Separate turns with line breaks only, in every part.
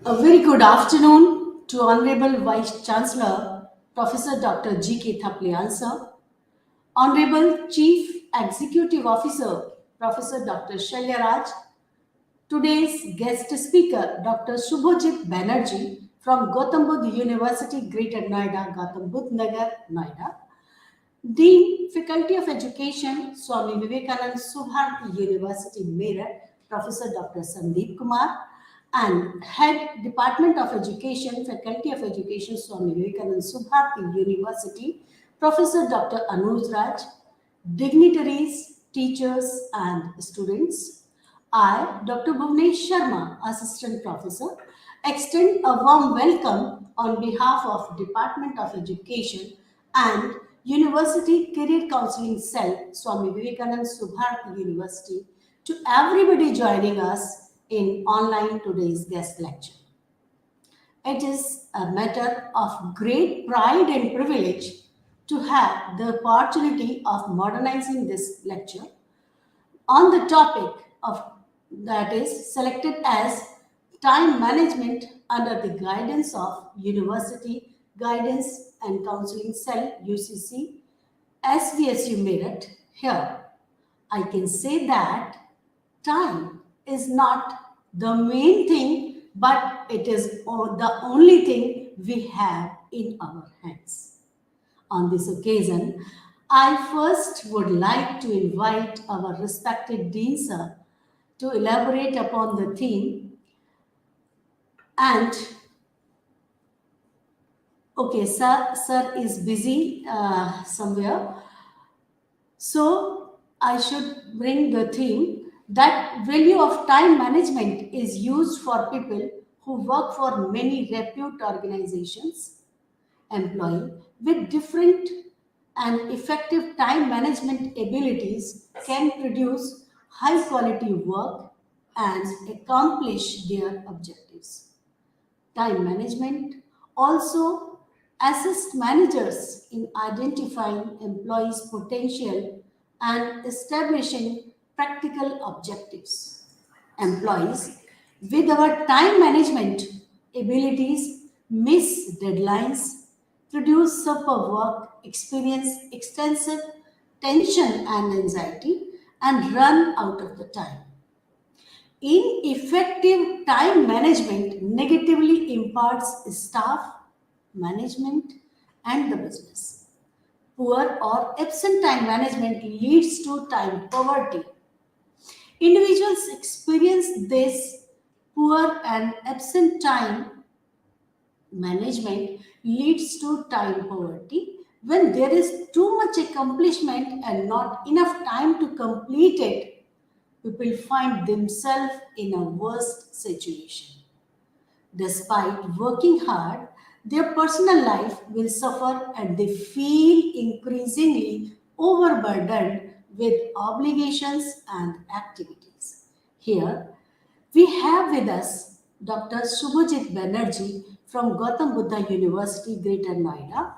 A very good afternoon to Honorable Vice Chancellor Professor Dr. G.K. Thaplian sir, Honorable Chief Executive Officer Professor Dr. Shalyaraj, today's guest speaker Dr. Shubhajit Banerjee from Gautam Budh University, Greater Noida, Gautam Budh Nagar, Noida, Dean, Faculty of Education, Swami Vivekanand Subharati University, Meerut, Professor Dr. Sandeep Kumar, and Head Department of Education, Faculty of Education, Swami Vivekanand Subharati University, Professor Dr. Anuj Raj, dignitaries, teachers, and students. I, Dr. Bhuvnesh Sharma, Assistant Professor, extend a warm welcome on behalf of Department of Education and University Career Counseling Cell, Swami Vivekanand Subharati University, to everybody joining us in online today's guest lecture. It is a matter of great pride and privilege to have the opportunity of modernizing this lecture on the topic of that is selected as time management under the guidance of University Guidance and Counseling Cell UCC SVSU Meerut. Here, I can say that time is not the main thing, but it is the only thing we have in our hands. On this occasion, I first would like to invite our respected Dean Sir to elaborate upon the theme. And okay, sir is busy somewhere. So I should bring the theme that value of time management is used for people who work for many repute organizations, employee with different and effective time management abilities can produce high quality work and accomplish their objectives. Time management also assists managers in identifying employees' potential and establishing practical objectives. Employees with our time management abilities miss deadlines, produce super work, experience extensive tension and anxiety, and run out of the time. Ineffective time management negatively impacts staff, management, and the business. Poor or absent time management leads to time poverty. Individuals experience this poor and absent time management leads to time poverty when there is too much accomplishment and not enough time to complete it. People find themselves in a worst situation. Despite working hard, their personal life will suffer and they feel increasingly overburdened with obligations and activities. Here, we have with us Dr. Shubhajit Banerjee from Gautam Buddha University, Greater Noida,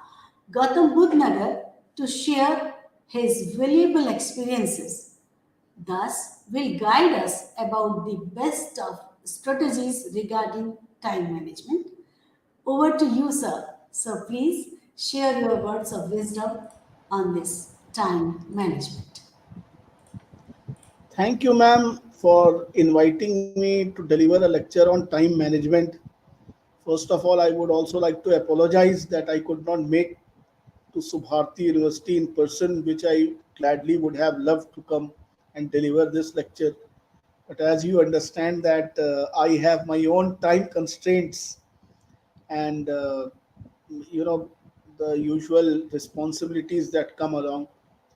Gautam Budh Nagar, to share his valuable experiences. Thus, will guide us about the best of strategies regarding time management. Over to you, sir. So please share your words of wisdom on this time management.
Thank you, ma'am, for inviting me to deliver a lecture on time management. First of all, I would also like to apologize that I could not make to Subharti University in person, which I gladly would have loved to come and deliver this lecture. But as you understand that I have my own time constraints and the usual responsibilities that come along.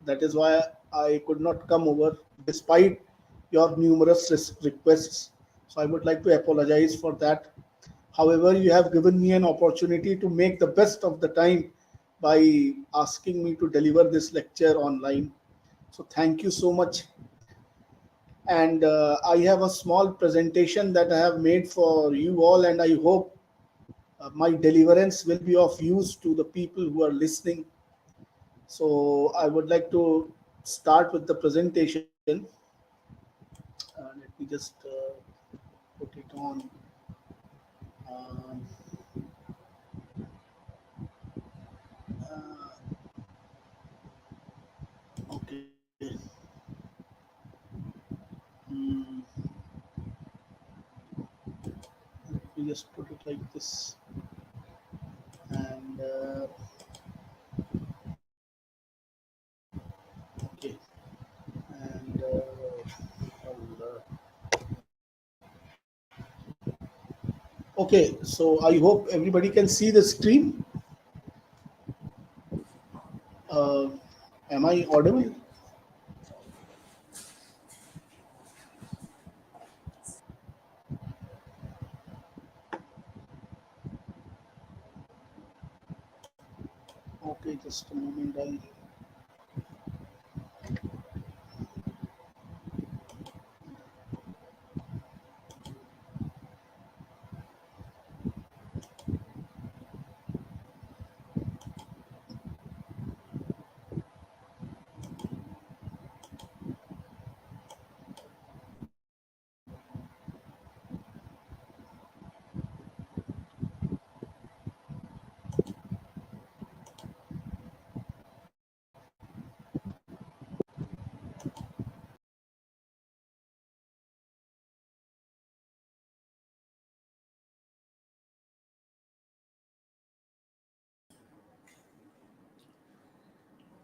That is why I could not come over despite your numerous requests. So I would like to apologize for that. However, you have given me an opportunity to make the best of the time by asking me to deliver this lecture online. So thank you so much. And I have a small presentation that I have made for you all, and I hope my deliverance will be of use to the people who are listening. So I would like to start with the presentation. Let me just put it on. Um, okay. Mm, we just put it like this, and okay, and well, okay. So I hope everybody can see the screen. Uh, am I audible? Okay, just a moment. I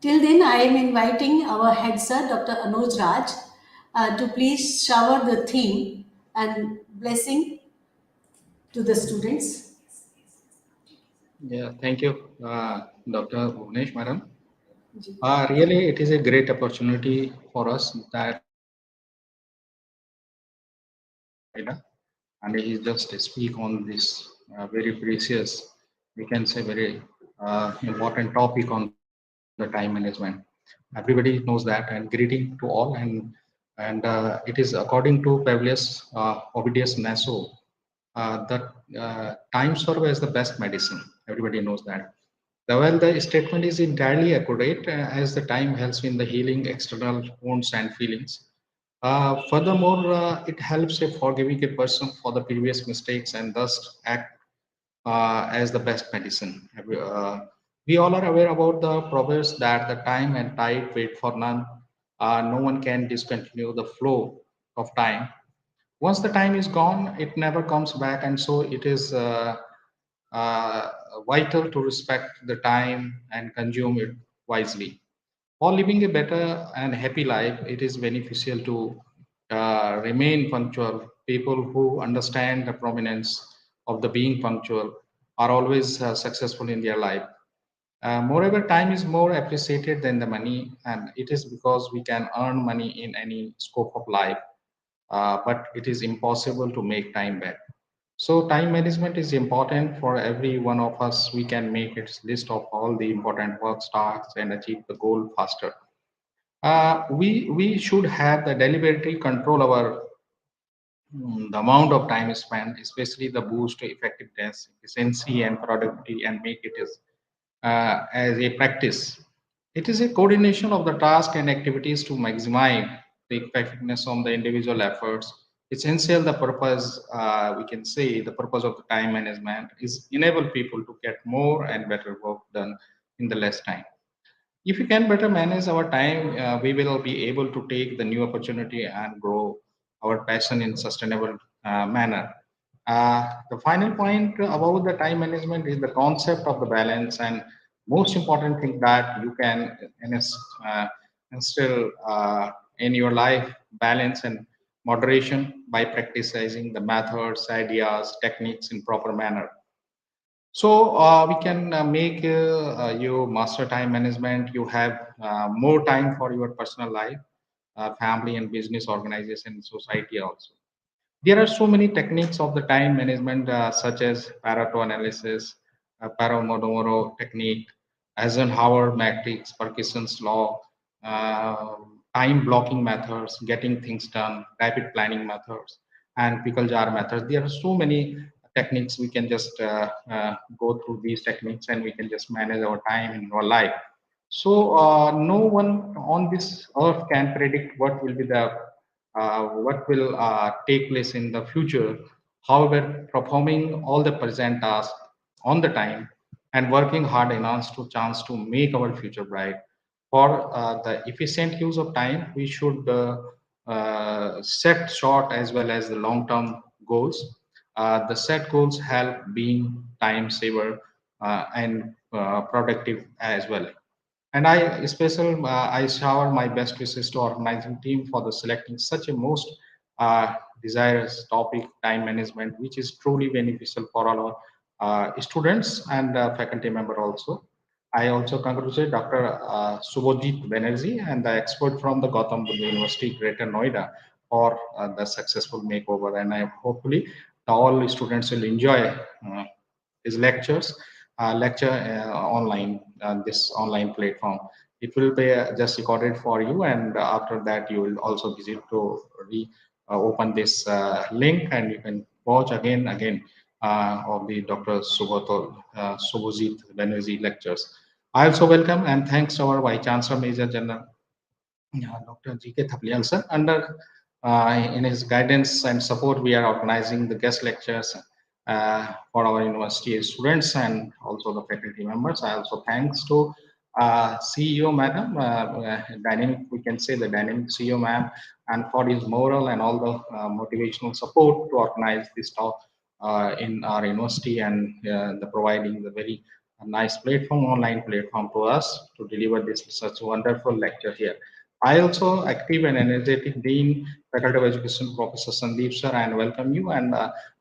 Till then, I am inviting our head sir, Dr. Anuj Raj, to please shower the theme and blessing to the students.
Yeah, thank you, Dr. Bhunesh, madam. Really, it is a great opportunity for us that and he just speak on this very precious, we can say very important topic on the time management. Everybody knows that, and greeting to all, and it is according to Pavlius Ovidius Naso that time serve as the best medicine. Everybody knows that. Well, the statement is entirely accurate as the time helps in the healing external wounds and feelings. Furthermore, it helps a forgiving a person for the previous mistakes and thus act as the best medicine. We all are aware about the proverbs that the time and tide wait for none. No one can discontinue the flow of time. Once the time is gone, it never comes back, and so it is uh, vital to respect the time and consume it wisely. For living a better and happy life, it is beneficial to remain punctual. People who understand the prominence of the being punctual are always successful in their life. Moreover, time is more appreciated than the money, and it is because we can earn money in any scope of life, but it is impossible to make time back. So, time management is important for every one of us. We can make its list of all the important work tasks and achieve the goal faster. We should have the deliberately control our the amount of time spent, especially the boost to effectiveness, efficiency, and productivity, and make it as a practice. It is a coordination of the task and activities to maximize the effectiveness of the individual efforts. Essential, the purpose, we can say, the purpose of the time management is enable people to get more and better work done in the less time. If we can better manage our time, we will be able to take the new opportunity and grow our passion in sustainable manner. The final point about the time management is the concept of the balance, and most important thing that you can uh, instill in your life balance and moderation by practicing the methods, ideas, techniques in proper manner. So we can make you master time management. You have more time for your personal life, family and business, organization, society also. There are so many techniques of the time management, such as Pareto analysis, Pomodoro technique, Eisenhower matrix, Parkinson's law, uh, time blocking methods, getting things done, rapid planning methods, and pickle jar methods. There are so many techniques. We can just go through these techniques, and we can just manage our time in our life. So no one on this earth can predict what will be the what will take place in the future. However, performing all the present tasks on the time and working hard enough to chance to make our future bright. For the efficient use of time, we should set short as well as the long-term goals. The set goals help being time saver and productive as well. And I shower my best wishes to organizing team for the selecting such a most desirous topic, time management, which is truly beneficial for all our students and faculty member also. I also congratulate Dr. Subhojit Banerjee and the expert from the Gautam Buddha University, Greater Noida, for the successful makeover. And I hopefully all students will enjoy his lecture online this online platform. It will be just recorded for you, and after that you will also visit to open this link, and you can watch again of the Dr. Subhojit Banerjee lectures. I also welcome and thanks our Vice Chancellor Major General Dr. G.K. Thaplial sir. Under in his guidance and support, we are organizing the guest lectures for our university students and also the faculty members. I also thanks to CEO Madam, dynamic, we can say the dynamic CEO ma'am, and for his moral and all the motivational support to organize this talk in our university and the providing the very nice platform, online platform to us to deliver this such wonderful lecture here. I also active and energetic Dean, Faculty of Education, Professor Sandeep sir, and welcome you. And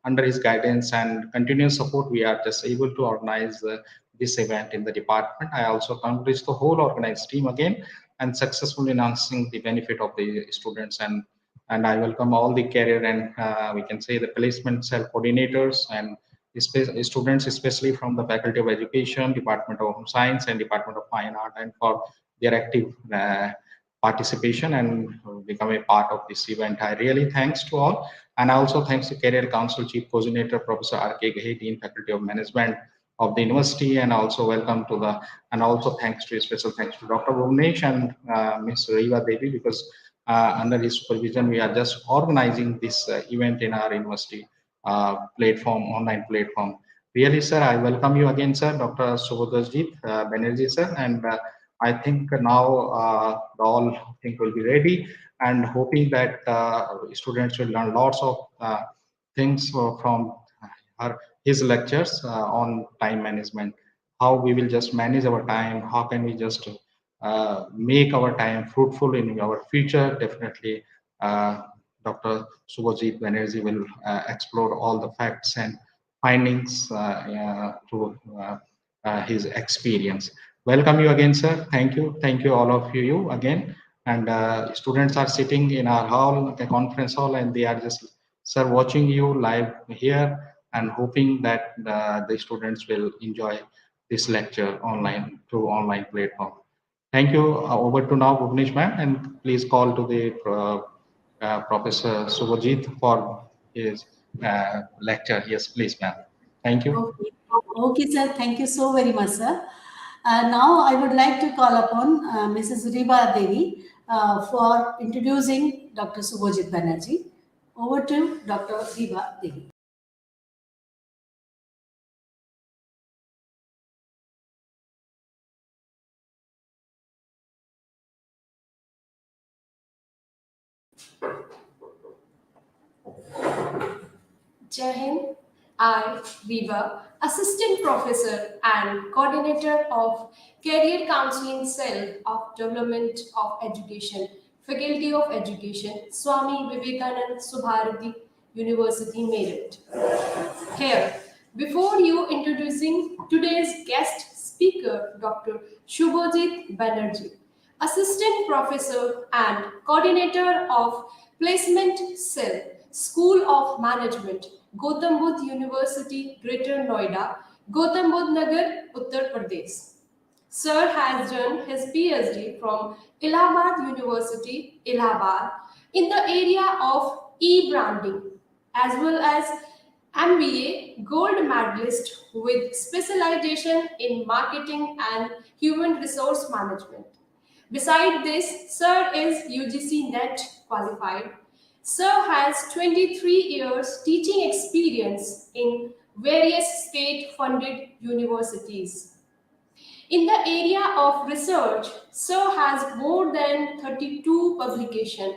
under his guidance and continuous support, we are just able to organize this event in the department. I also congratulate the whole organized team again and successfully announcing the benefit of the students, and I welcome all the career and we can say the placement cell coordinators and students, especially from the Faculty of Education, Department of Home Science, and Department of Fine Art, and for their active participation and become a part of this event. I really thanks to all, and I also thanks to Career Council Chief Coordinator Professor R.K. Gahe, Dean Faculty of Management of the university, and also welcome to the, and also thanks to a special thanks to Dr. Bhuvnesh and Ms. Riva Devi, because under his supervision we are just organizing this event in our university platform, online platform. Really, sir, I welcome you again, sir, Dr. Subodhajit Banerjee, sir, and I think now all things will be ready, and hoping that students will learn lots of things from his lectures on time management, how we will just manage our time, how can we just make our time fruitful in our future. Definitely, Dr. Subhajit Banerjee will explore all the facts and findings through his experience. Welcome you again, sir. Thank you, all of you again. And students are sitting in our hall, the conference hall, and they are just, sir, watching you live here and hoping that the students will enjoy this lecture online through online platform. Thank you. Over to now, Bhuvnesh ma'am, and please call to the Professor Subhajit for his lecture. Yes, please, ma'am. Thank you.
Okay. Okay, sir. Thank you so very much, sir. Now I would like to call upon Mrs. Riba Devi for introducing Dr. Subhojit Banerjee. Over to Dr. Riba Devi.
Jai Hind. I, Viva, Assistant Professor and Coordinator of Career Counseling Cell of Development of Education, Faculty of Education, Swami Vivekanand Subharati University, Meerut. Here, before you introducing today's guest speaker, Dr. Shubhajit Banerjee, Assistant Professor and Coordinator of Placement Cell, School of Management, Gautam Budh University, Greater Noida, Gautam Budh Nagar, Uttar Pradesh. Sir has done his PhD from Allahabad University, Allahabad, in the area of e-branding, as well as MBA gold medalist with specialization in marketing and human resource management. Beside this, Sir is UGC NET qualified, Sir has 23 years teaching experience in various state funded universities. In the area of research, Sir has more than 32 publications,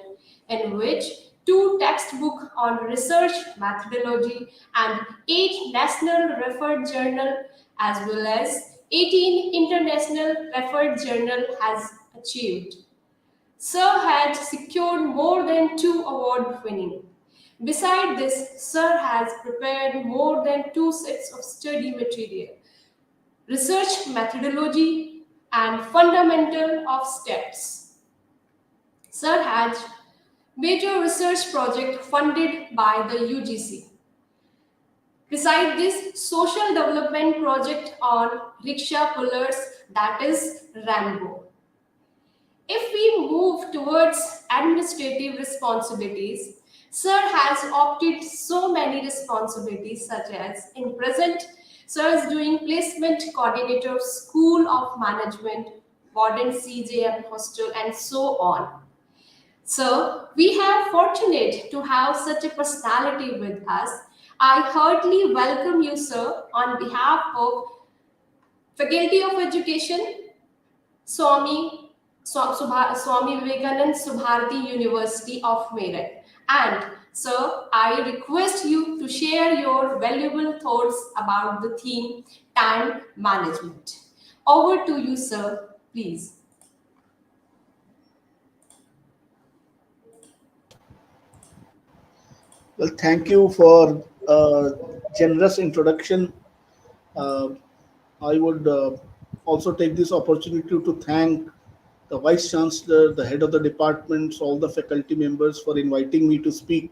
in which two textbooks on research methodology and 8 national referred journal as well as 18 international referred journal has achieved. Sir had secured more than 2 award winning. Beside this, Sir has prepared more than 2 sets of study material research methodology, and fundamental of steps. Sir had major research project funded by the UGC. Beside this, social development project on rickshaw pullers, that is Rambo. If we move towards administrative responsibilities, Sir has opted so many responsibilities such as in present, Sir is doing placement coordinator of School of Management, Warden CJM Hostel and so on. So we have fortunate to have such a personality with us. I heartily welcome you, sir, on behalf of Faculty of Education, Swami Vivekanand Subharati University of Meerut. And sir, I request you to share your valuable thoughts about the theme time management. Over to you, sir, please.
Well, thank you for generous introduction. Uh, I would also take this opportunity to thank the Vice Chancellor, the head of the departments, all the faculty members for inviting me to speak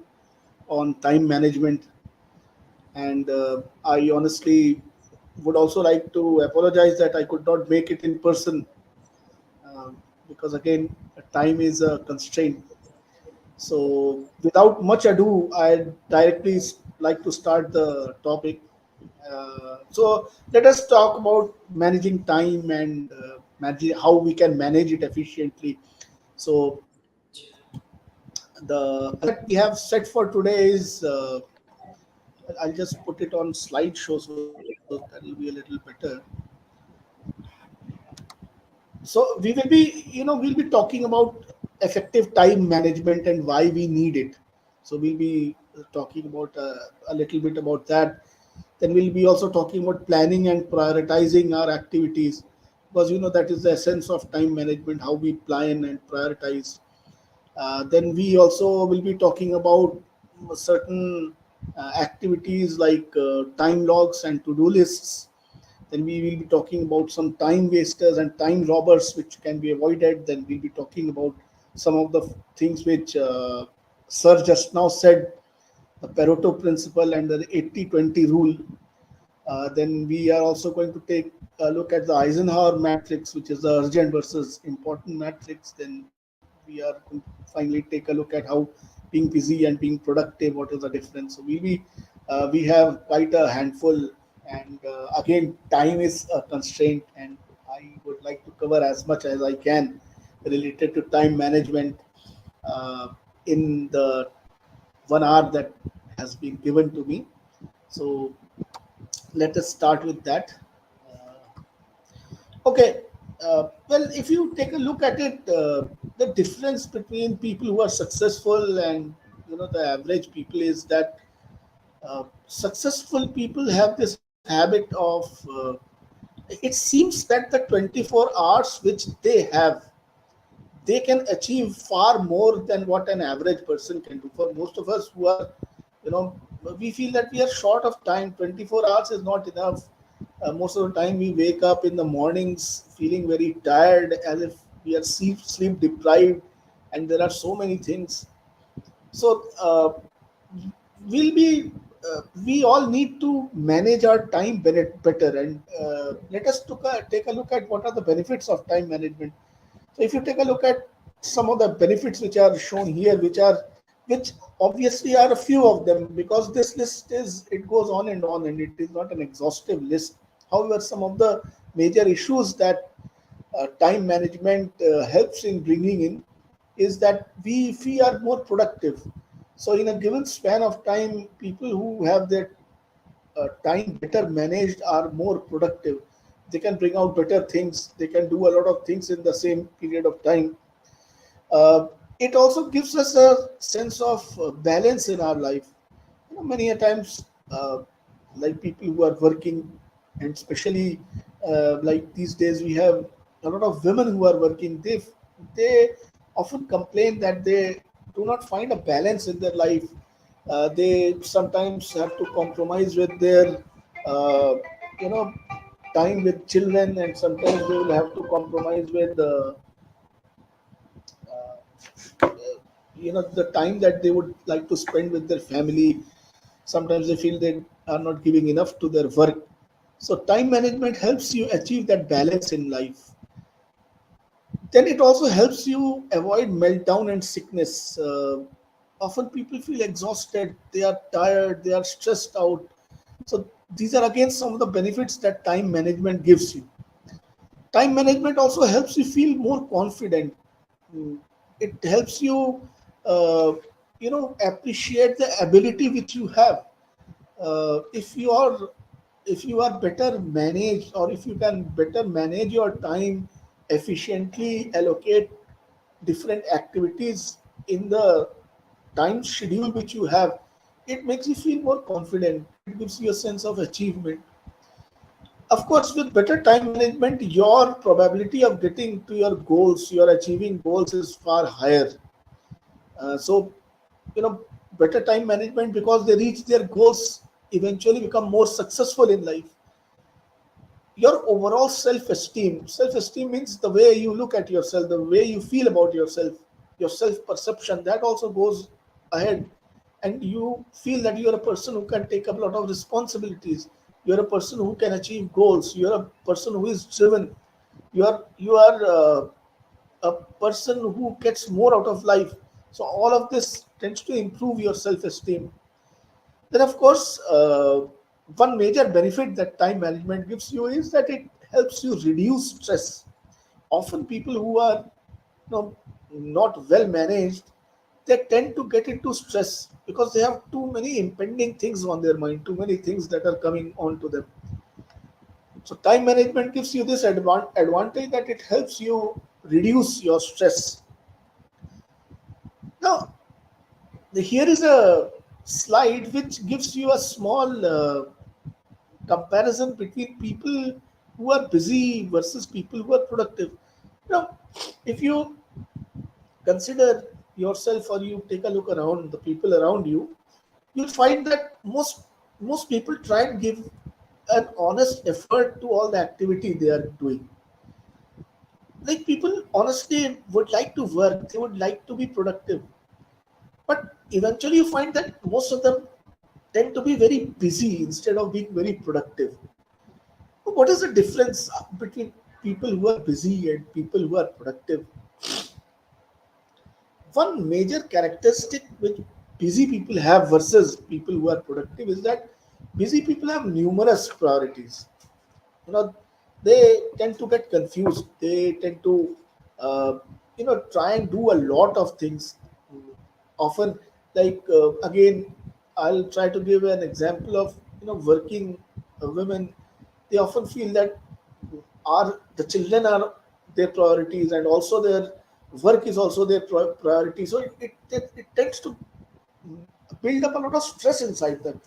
on time management. And I honestly would also like to apologize that I could not make it in person uh, because, again, time is a constraint. So, without much ado, I'd directly like to start the topic. So, let us talk about managing time and how we can manage it efficiently. So, the that we have set for today is I'll just put it on slideshow so that will be a little better. So we will be, we'll be talking about effective time management and why we need it. So we'll be talking about a little bit about that. Then we'll be also talking about planning and prioritizing our activities, because that is the essence of time management, how we plan and prioritize. Then we also will be talking about certain activities like time logs and to-do lists. Then we will be talking about some time wasters and time robbers which can be avoided. Then we'll be talking about some of the things which Sir just now said, the Pareto principle and the 80-20 rule. Then we are also going to take a look at the Eisenhower matrix, which is the urgent versus important matrix. Then we are going to finally take a look at how being busy and being productive, what is the difference. So we have quite a handful, and again, time is a constraint, and I would like to cover as much as I can related to time management uh, in the 1 hour that has been given to me. So let us start with that. Okay. Well, if you take a look at it, the difference between people who are successful and the average people is that successful people have this habit of it seems that the 24 hours which they have, they can achieve far more than what an average person can do. For most of us who are, you know, we feel that we are short of time. 24 hours is not enough. Most of the time, we wake up in the mornings feeling very tired, as if we are sleep deprived, and there are so many things. So, we'll be we all need to manage our time better, and let us take a look at what are the benefits of time management. So if you take a look at some of the benefits which are shown here, which obviously are a few of them, because this list is, it goes on and it is not an exhaustive list. However, some of the major issues that time management helps in bringing in is that we are more productive. So in a given span of time, people who have their time better managed are more productive. They can bring out better things. They can do a lot of things in the same period of time. It also gives us a sense of balance in our life. Many a times, like people who are working, and especially like these days, we have a lot of women who are working. They often complain that they do not find a balance in their life. They sometimes have to compromise with their, uh, you know, time with children, and sometimes they will have to compromise with the time that they would like to spend with their family. Sometimes they feel they are not giving enough to their work. So time management helps you achieve that balance in life. Then it also helps you avoid meltdown and sickness. Often people feel exhausted, they are tired, they are stressed out. So these are again some of the benefits that time management gives you. Time management also helps you feel more confident. Mm, it helps you uh, appreciate the ability which you have. If you are better managed, or if you can better manage your time efficiently, allocate different activities in the time schedule which you have, it makes you feel more confident. It gives you a sense of achievement. Of course, with better time management, your probability of getting to your goals, your achieving goals, is far higher. So, you know, better time management, because they reach their goals, eventually become more successful in life. Your overall self esteem means the way you look at yourself, the way you feel about yourself, your self perception, that also goes ahead. And you feel that you are a person who can take up a lot of responsibilities. You're a person who can achieve goals. You're a person who is driven. You are a person who gets more out of life. So all of this tends to improve your self esteem. Then, of course, one major benefit that time management gives you is that it helps you reduce stress. Often, people who are not well managed, they tend to get into stress because they have too many impending things on their mind, too many things that are coming on to them. So, time management gives you this advantage that it helps you reduce your stress. Now, here is a slide which gives you a small comparison between people who are busy versus people who are productive. If you consider yourself, or you take a look around the people around you, you'll find that most people try and give an honest effort to all the activity they are doing. Like, people honestly would like to work, they would like to be productive, but eventually you find that most of them tend to be very busy instead of being very productive. What is the difference between people who are busy and people who are productive? One major characteristic which busy people have versus people who are productive is that busy people have numerous priorities. You know, they tend to get confused. They tend to, try and do a lot of things. Often, like, again, I'll try to give an example of working women. They often feel that the children are their priorities, and also their work is also their priority. So it tends to build up a lot of stress inside them.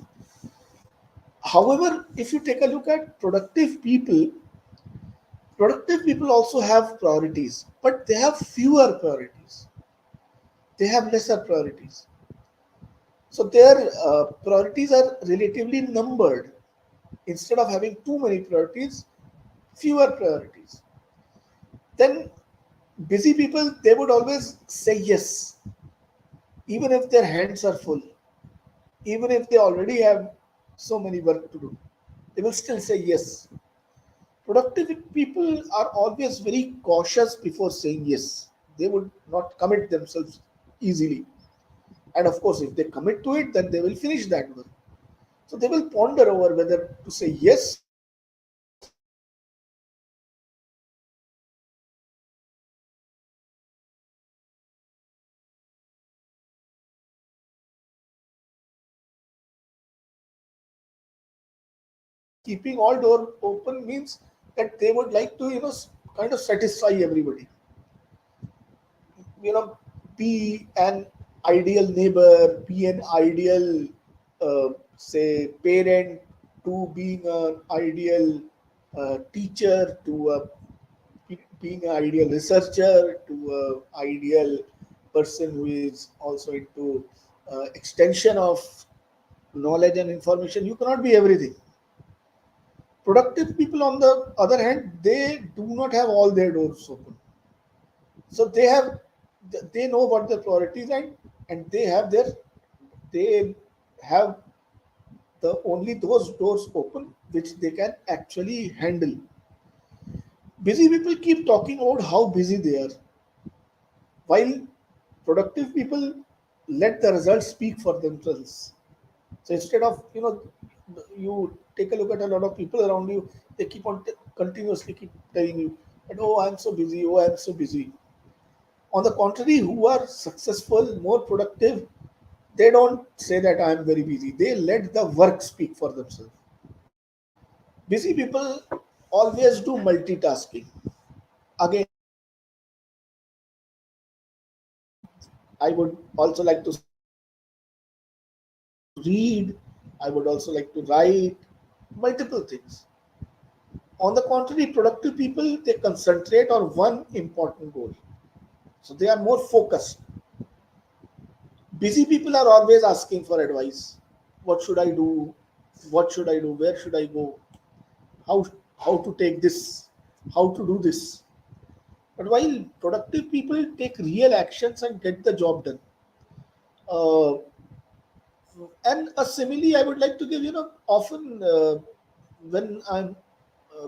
However, if you take a look at productive people also have priorities, but they have fewer priorities. They have lesser priorities. So their priorities are relatively numbered. Instead of having too many priorities, fewer priorities. Then busy people, they would always say yes, even if their hands are full, even if they already have so many work to do. They will still say yes. Productive people are always very cautious before saying yes. They would not commit themselves easily. And of course, if they commit to it, then they will finish that work. So they will ponder over whether to say yes or to say no. So productive people always have a very clear vision of what they want to do. Keeping all doors open means that they would like to, kind of satisfy everybody. You know, be an ideal neighbor, be an ideal, say, parent, to being an ideal teacher, to being an ideal researcher, to an ideal person who is also into extension of knowledge and information. You cannot be everything. Productive people, on the other hand, they do not have all their doors open. So they know what their priorities are, and they have the only those doors open which they can actually handle. Busy people keep talking about how busy they are, while productive people let the results speak for themselves. So instead of, you take a look at a lot of people around you, they keep on continuously keep telling you that, oh, I'm so busy, oh, I'm so busy. On the contrary, who are successful, more productive, they don't say that I'm very busy. They let the work speak for themselves. Busy people always do multitasking. Again, I would also like to read, I would also like to write, multiple things. On the contrary, productive people, they concentrate on one important goal. So they are more focused. Busy people are always asking for advice. What should I do? What should I do? Where should I go? How how to take this? How to do this? But while productive people take real actions and get the job done. Uh, and a simile I would like to give, often when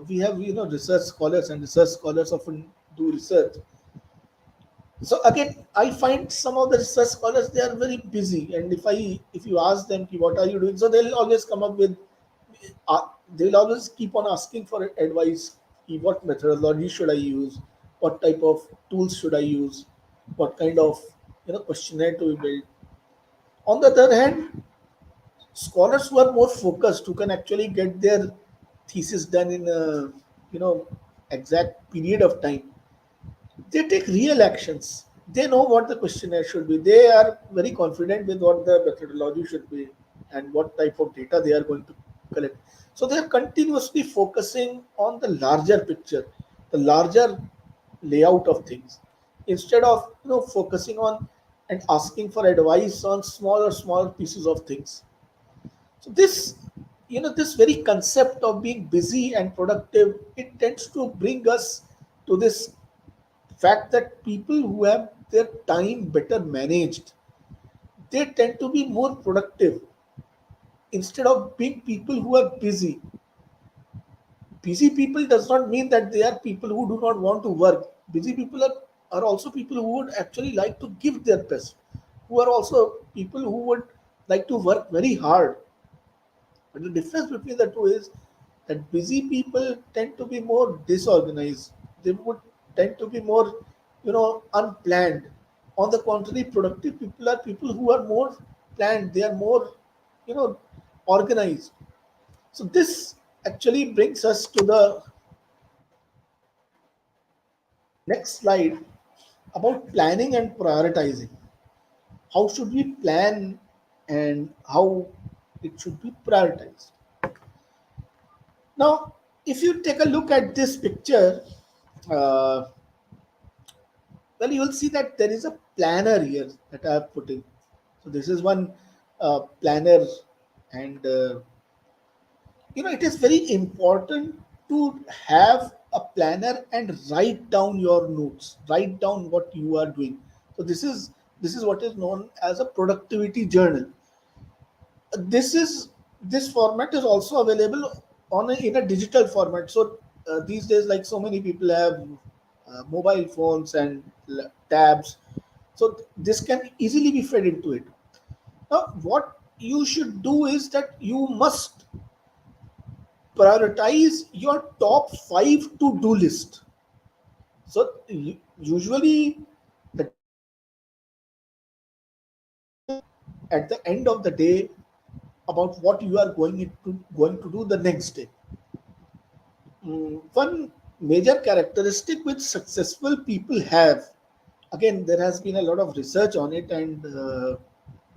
we have, research scholars, and research scholars often do research. So again, I find some of the research scholars, they are very busy, and if you ask them, "Ki, what are you doing?" So they'll always come up with, uh, they'll always keep on asking for advice. Ki, what methodology should I use? What type of tools should I use? What kind of, questionnaire to build? On the other hand, scholars who are more focused, who can actually get their thesis done in a, exact period of time, they take real actions. They know what the questionnaire should be. They are very confident with what the methodology should be and what type of data they are going to collect. So they are continuously focusing on the larger picture, the larger layout of things, instead of, focusing on and asking for advice on smaller pieces of things. So this very concept of being busy and productive, it tends to bring us to this fact that people who have their time better managed, they tend to be more productive instead of being people who are busy. Busy people does not mean that they are people who do not want to work. Busy people are also people who would actually like to give their best, who are also people who would like to work very hard. But the difference between the two is that busy people tend to be more disorganized. They would tend to be more, unplanned. On the contrary, productive people are people who are more planned. They are more, you know, organized. So this actually brings us to the next slide about planning and prioritizing. How should we plan and how it should be prioritized? Now, if you take a look at this picture, uh, well, you will see that there is a planner here that I have put in. So this is one planner, and it is very important to have a planner and write down your notes, write down what you are doing. So this is what is known as a productivity journal. This format is also available in a digital format. So these days, like so many people have mobile phones and tabs, so this can easily be fed into it. Now what you should do is that you must prioritize your top 5 to do list. So usually the at the end of the day about what you are going to do the next day. One major characteristic which successful people have, again, there has been a lot of research on it, and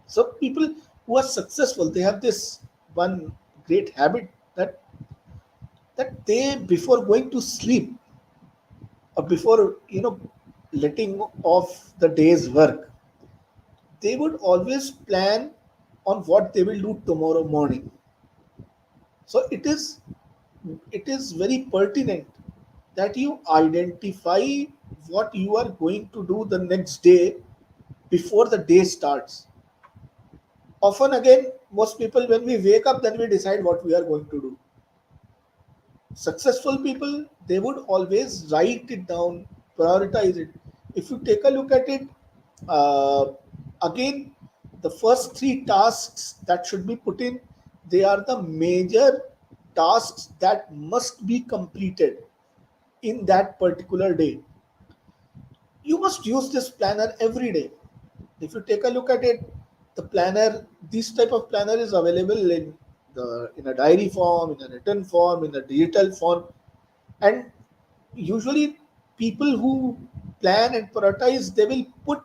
some people who are successful, they have this one great habit that they, before going to sleep or before letting off the day's work, they would always plan on what they will do tomorrow morning. So it is very pertinent that you identify what you are going to do the next day before the day starts. Often, again, most people, when we wake up, then we decide what we are going to do. Successful people, they would always write it down, prioritize it. If you take a look at it, uh, again, the first three tasks that should be put in, they are the major tasks that must be completed in that particular day. You must use this planner every day. If you take a look at it, the planner, this type of planner is available in a diary form, in a written form, in a digital form. And usually people who plan and prioritize, they will put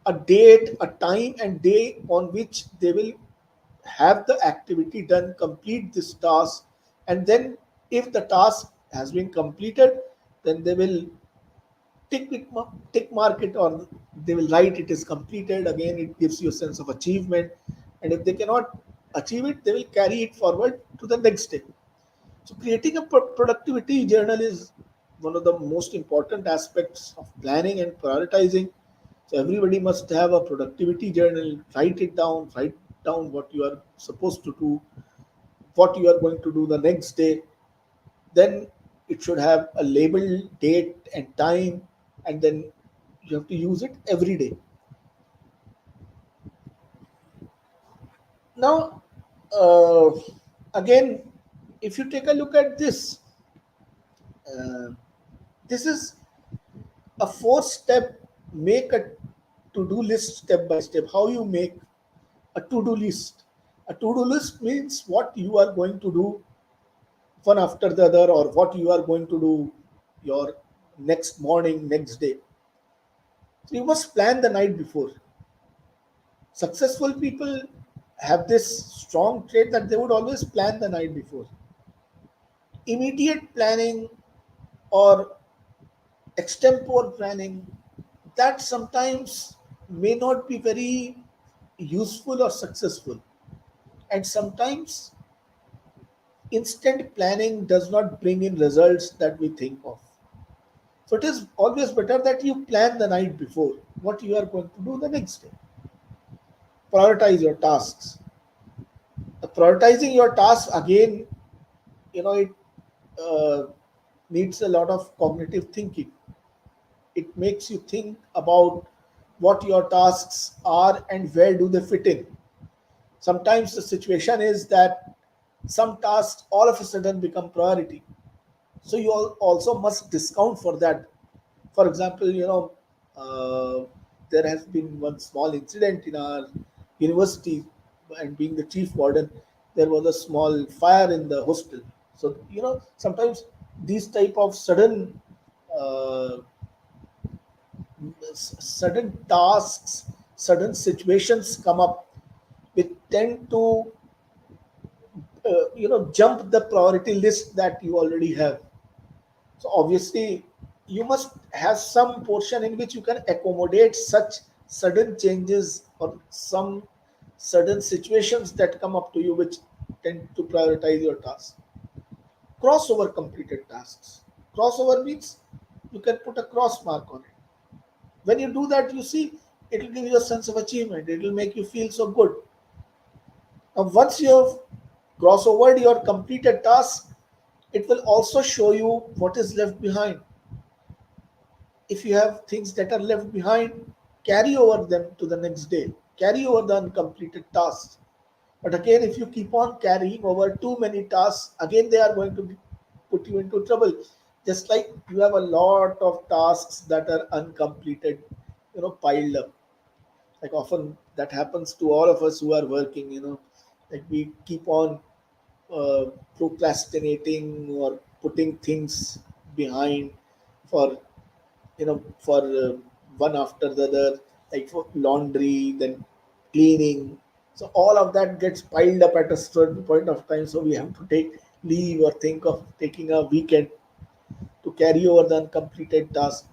a date, a time and day on which they will have the activity done, complete this task. And then if the task has been completed, then they will tick mark it, or they will write it is completed. Again, it gives you a sense of achievement. And if they cannot achieve it, they will carry it forward to the next day. So creating a productivity journal is one of the most important aspects of planning and prioritizing. So everybody must have a productivity journal. Write it down. Write down what you are supposed to do, what you are going to do the next day. Then it should have a label, date and time, and then you have to use it every day. Now, uh, again, if you take a look at this, uh, this is a four step, make a to-do list step by step. How you make a to-do list? A to-do list means what you are going to do one after the other, or what you are going to do your next morning, next day. So you must plan the night before. Successful people have this strong trait that they would always plan the night before. Immediate planning or extempore planning, that sometimes may not be very useful or successful. And sometimes instant planning does not bring in results that we think of. So it is always better that you plan the night before what you are going to do the next day. Prioritize your tasks. Prioritizing your tasks, again, it uh, needs a lot of cognitive thinking. It makes you think about what your tasks are and where do they fit in. Sometimes the situation is that some tasks all of a sudden become priority, so you also must discount for that. For example, uh, there has been one small incident in our university, and being the chief warden, there was a small fire in the hostel. So sometimes these type of uh, sudden tasks, sudden situations come up, which tend to jump the priority list that you already have. So obviously, you must have some portion in which you can accommodate such sudden changes or some sudden situations that come up to you, which tend to prioritize your tasks. Crossover completed tasks. Crossover means you can put a cross mark on it. When you do that, you see, it will give you a sense of achievement. It will make you feel so good. Now, once you have crossed over your completed task, it will also show you what is left behind. If you have things that are left behind, carry over them to the next day. Carry over the uncompleted tasks. But again, if you keep on carrying over too many tasks, again they are going to put you into trouble. Just like you have a lot of tasks that are uncompleted, piled up. Like often that happens to all of us who are working. Like we keep on uh, procrastinating or putting things behind for for one after the other, like for laundry, then cleaning. So all of that gets piled up at a certain point of time. So we have to take leave or think of taking a weekend to carry over the uncompleted task.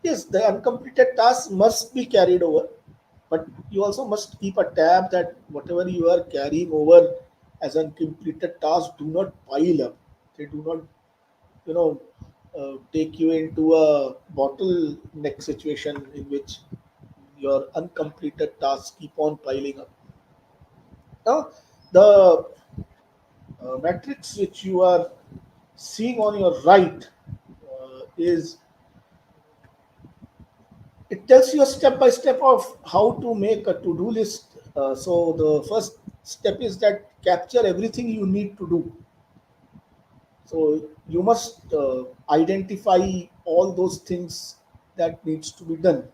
Yes, the uncompleted tasks must be carried over, but you also must keep a tab that whatever you are carrying over as uncompleted tasks do not pile up. They do not, you know, take you into a bottleneck situation in which your uncompleted tasks keep on piling up. Now, the matrix which you are seeing on your right is it tells you a step by step of how to make a to-do list. So the first step is that capture everything you need to do. So you must identify all those things that needs to be done.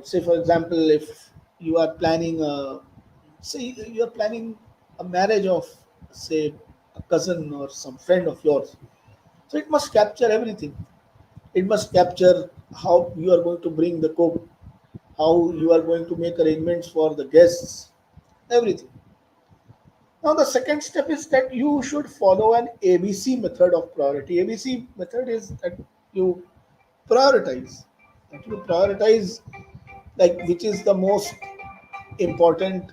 Say for example, if you are planning say you are planning a marriage of, say, a cousin or some friend of yours, so it must capture everything. It must capture how you are going to bring the cook, how you are going to make arrangements for the guests, everything. Now, the second step is that you should follow an ABC method of priority. ABC method is that you prioritize. That you prioritize, like, which is the most important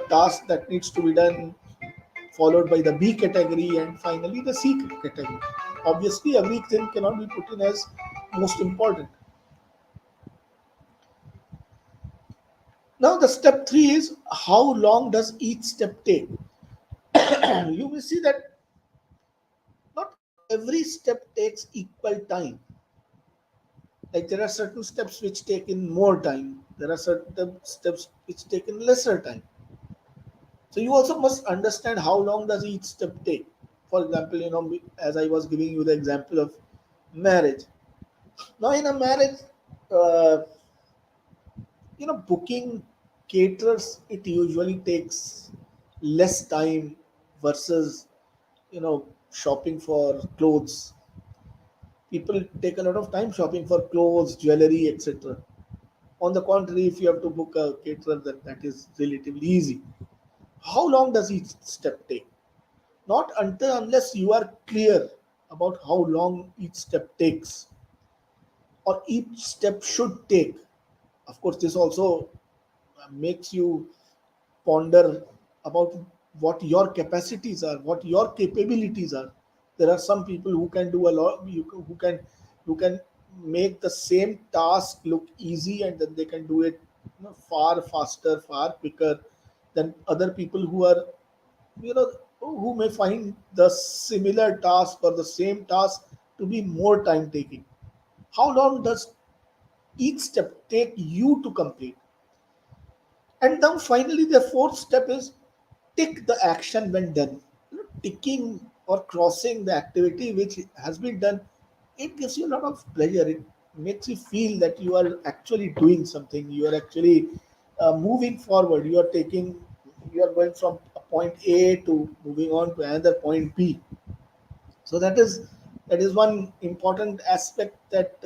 task that needs to be done, followed by the B category, and finally the C category. Obviously, everything cannot be put in as most important. Now, the step three is how long does each step take? You will see that not every step takes equal time. Like there are certain steps which take in more time, there are certain steps which take in lesser time. So you also must understand how long does each step take. For example, as I was giving you the example of marriage. Now, in a marriage, uh, booking caterers, it usually takes less time versus shopping for clothes. People take a lot of time shopping for clothes, jewelry, etc. On the contrary, if you have to book a caterer, then that is relatively easy. How long does each step take? Not until unless you are clear about how long each step takes or each step should take. Of course, this also makes you ponder about what your capacities are, what your capabilities are. There are some people who can do a lot, who can make the same task look easy, and then they can do it far faster, far quicker than other people who are, who may find the similar task or the same task to be more time taking. How long does each step take you to complete? And then finally, the fourth step is tick the action when done. Ticking or crossing the activity which has been done, it gives you a lot of pleasure. It makes you feel that you are actually doing something. You are actually moving forward. You are going from a point A to moving on to another point B. So that is one important aspect that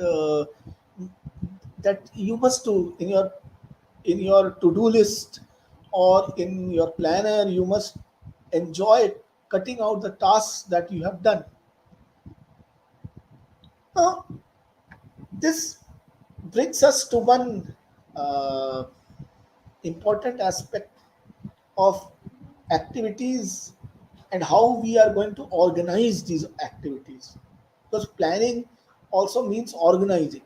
you must do in your to-do list or in your planner. You must enjoy cutting out the tasks that you have done. Now, this brings us to one uh, important aspect of activities and how we are going to organize these activities, because planning also means organizing.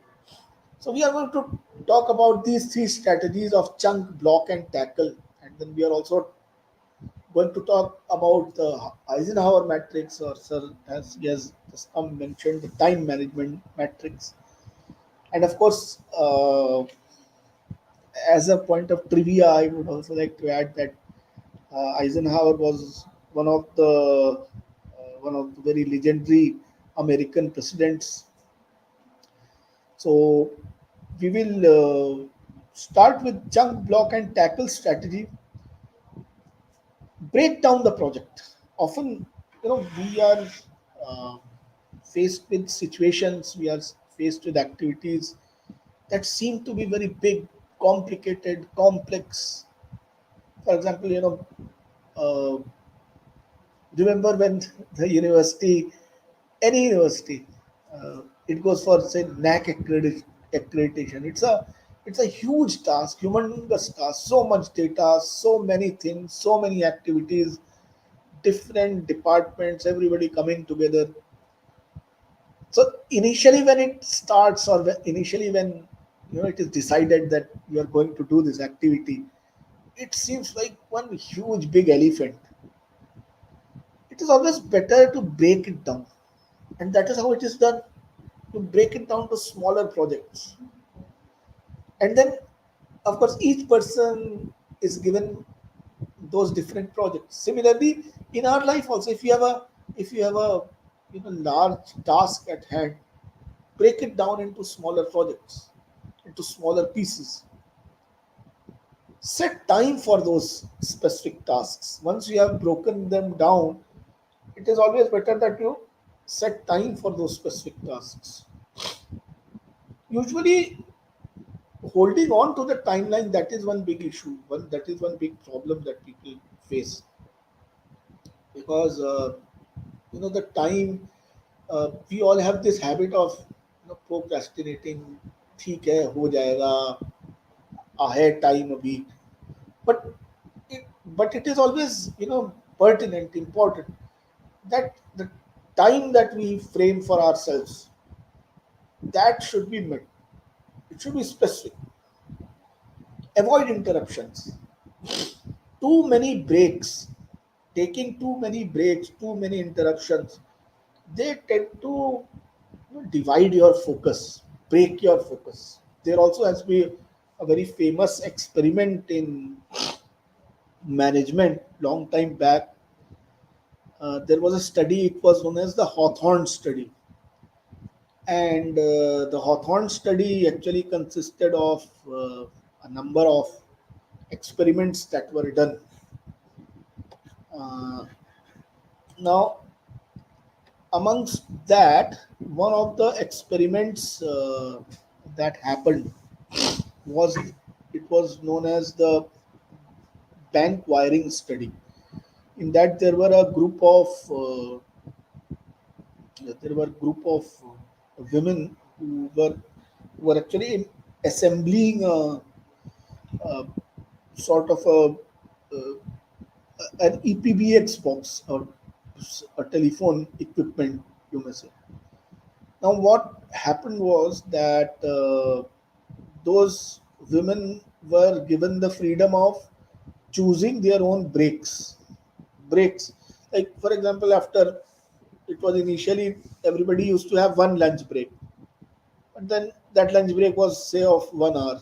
So we are going to talk about these three strategies of chunk, block, and tackle, and then we are also going to talk about the Eisenhower matrix, or sir, as he has just mentioned, the time management matrix. And of course, as a point of trivia, I would also like to add that Eisenhower was one of the very legendary American presidents. So we will start with chunk, block, and tackle strategy. Break down the project. Often we are uh, faced with situations, we are faced with activities that seem to be very big, complicated, complex. For example, uh, remember when the university, any university, it goes for say NAC accreditation. It's a huge task, humongous task. So much data, so many things, so many activities, different departments, everybody coming together. So initially, when it starts, or initially when it is decided that you are going to do this activity, it seems like one huge big elephant. It is always better to break it down, and that is how it is done. To break it down to smaller projects, and then, of course, each person is given those different projects. Similarly, in our life also, if you have a large task at hand, break it down into smaller projects, into smaller pieces. Set time for those specific tasks. Once you have broken them down, it is always better that you set time for those specific tasks. Usually, holding on to the timeline, that is one big issue. That is one big problem that people face, because the time, we all have this habit of procrastinating. ठीक है, हो जाएगा, ahead time a week. But it is always pertinent, important, that the time that we frame for ourselves, that should be met. It should be specific. Avoid interruptions. Too many breaks, taking too many breaks, too many interruptions, they tend to divide your focus, break your focus. There also has to be a very famous experiment in management long time back. There was a study, it was known as the Hawthorne study. And the Hawthorne study actually consisted of a number of experiments that were done. Uh, Now, amongst that, one of the experiments that happened was, it was known as the bank wiring study. In that, there were a group of women who were actually assembling a sort of uh, an EPBX box, or a telephone equipment, you may say. Now, what happened was that those women were given the freedom of choosing their own breaks. Breaks, like for example, after, it was initially, everybody used to have one lunch break, but then that lunch break was say of 1 hour.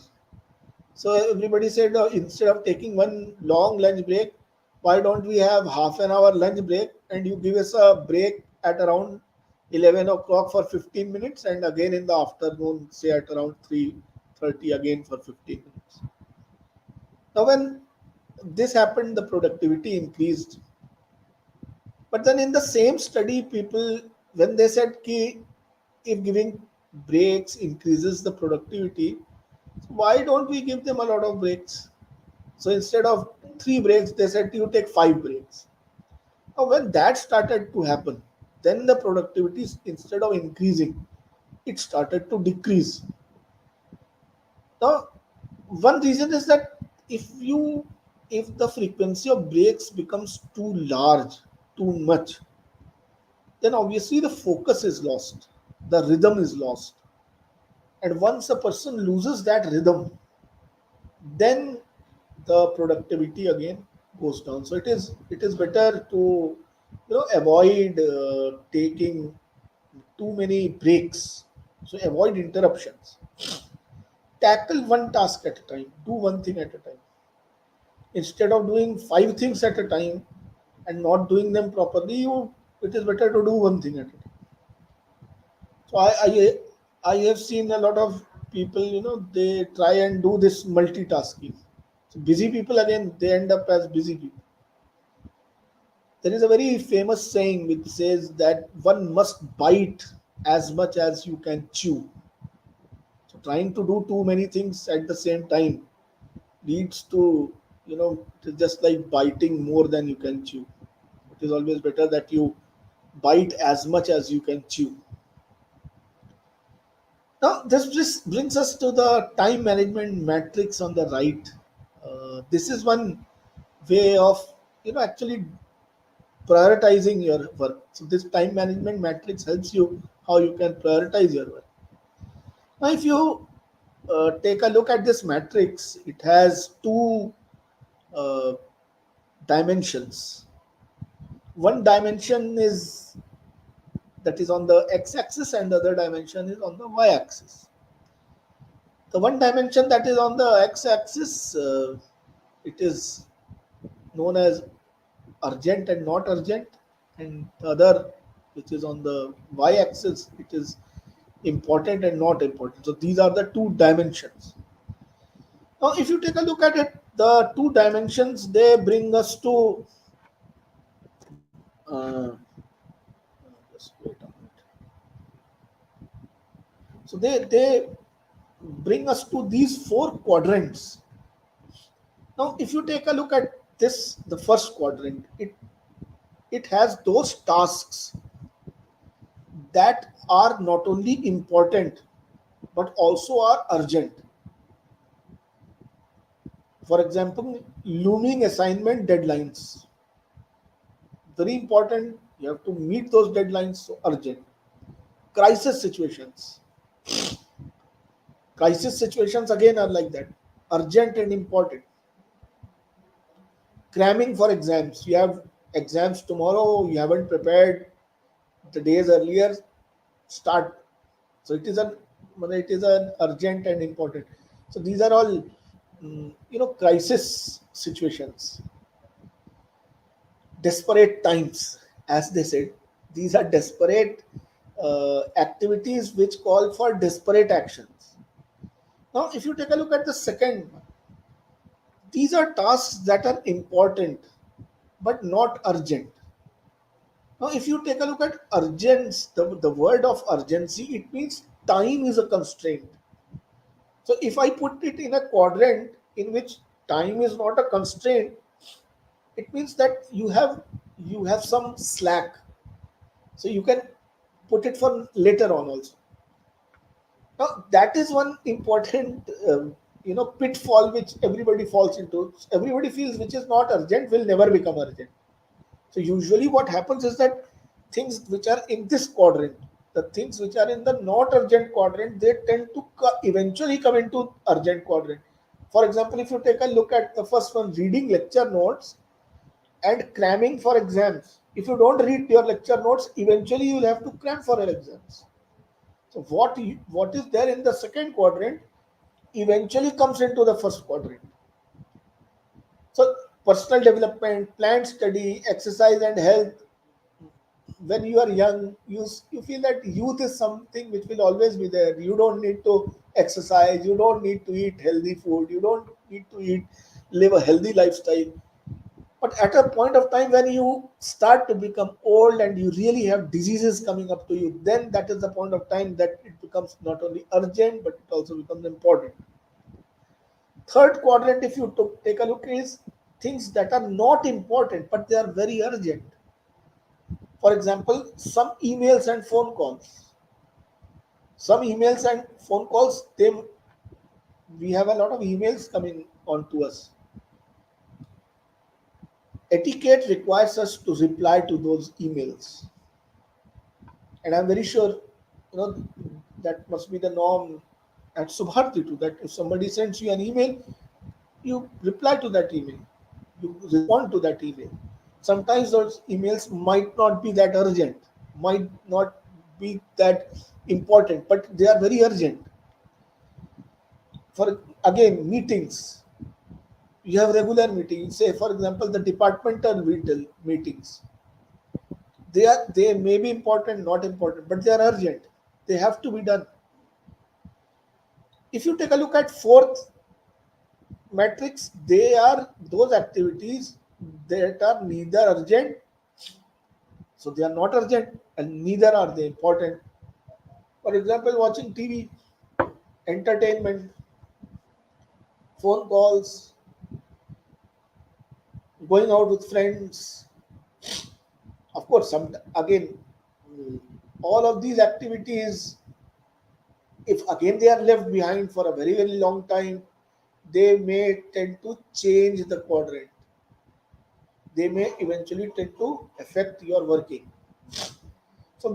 So everybody said, instead of taking one long lunch break, why don't we have half an hour lunch break, and you give us a break at around 11 o'clock for 15 minutes, and again in the afternoon, say at around 3:30 again for 15 minutes. Now, when this happened, the productivity increased. But then in the same study, people, when they said ki, if giving breaks increases the productivity, why don't we give them a lot of breaks? So instead of 3 breaks, they said you take 5 breaks. Now, when that started to happen, then the productivity, instead of increasing, it started to decrease. Now, one reason is that if the frequency of breaks becomes too large, too much, then obviously the focus is lost, the rhythm is lost. And once a person loses that rhythm, then the productivity again goes down. So it is better to avoid taking too many breaks. So avoid interruptions. Tackle one task at a time. Do one thing at a time. Instead of doing 5 things at a time and not doing them properly, it is better to do one thing at a time. So I have seen a lot of people, they try and do this multitasking. So busy people, again, they end up as busy people. There is a very famous saying which says that one must bite as much as you can chew. So trying to do too many things at the same time leads to, to just like biting more than you can chew. It is always better that you bite as much as you can chew. Now, this just brings us to the time management matrix on the right. This is one way of, actually prioritizing your work. So this time management matrix helps you how you can prioritize your work. Now, if you take a look at this matrix, it has two uh, dimensions. One dimension is that is on the x-axis, and the other dimension is on the y-axis. The one dimension that is on the x-axis, it is known as urgent and not urgent, and the other, which is on the y-axis, it is important and not important. So these are the two dimensions. Now, if you take a look at it, the two dimensions, they bring us to just wait a minute. So they bring us to these four quadrants. Now, if you take a look at this, the first quadrant, it has those tasks that are not only important but also are urgent. For example, looming assignment deadlines. Very important. You have to meet those deadlines, so urgent. Crisis situations. Crisis situations again are like that. Urgent and important. Cramming for exams. You have exams tomorrow, you haven't prepared the days earlier, start. So it is an urgent and important. So these are all crisis situations. Desperate times, as they said, these are desperate activities which call for desperate actions. Now, if you take a look at the second one, these are tasks that are important but not urgent. Now, if you take a look at urgence, the word of urgency, it means time is a constraint. So if I put it in a quadrant in which time is not a constraint, it means that you have some slack. So you can put it for later on also. Now that is one important pitfall which everybody falls into. Everybody feels which is not urgent will never become urgent. So usually what happens is that things which are in this quadrant, the things which are in the not urgent quadrant, they tend to eventually come into urgent quadrant. For example, if you take a look at the first one, reading lecture notes and cramming for exams. If you don't read your lecture notes, eventually you will have to cram for your exams. So what is there in the second quadrant eventually comes into the first quadrant. So personal development, planned study, exercise and health. When you are young, you feel that youth is something which will always be there. You don't need to exercise, you don't need to eat healthy food, you don't need to live a healthy lifestyle. But at a point of time when you start to become old and you really have diseases coming up to you, then that is the point of time that it becomes not only urgent but it also becomes important. Third quadrant, if you take a look, is things that are not important but they are very urgent. For example, some emails and phone calls. Some emails and phone calls, we have a lot of emails coming on to us. Etiquette requires us to reply to those emails. And I'm very sure, that must be the norm at Subharti too, that if somebody sends you an email, you reply to that email. You respond to that email. Sometimes those emails might not be that urgent, might not be that important, but they are very urgent. For again, meetings. You have regular meetings. Say, for example, the departmental meetings. They may be important, not important, but they are urgent. They have to be done. If you take a look at fourth matrix, they are those activities that are neither urgent So they are not urgent and neither are they important. For example, watching TV, entertainment, phone calls, going out with friends. Of course, some again, mm, all of these activities, if again they are left behind for a very very long time, they may tend to change the quadrant. They may eventually tend to affect your working. So,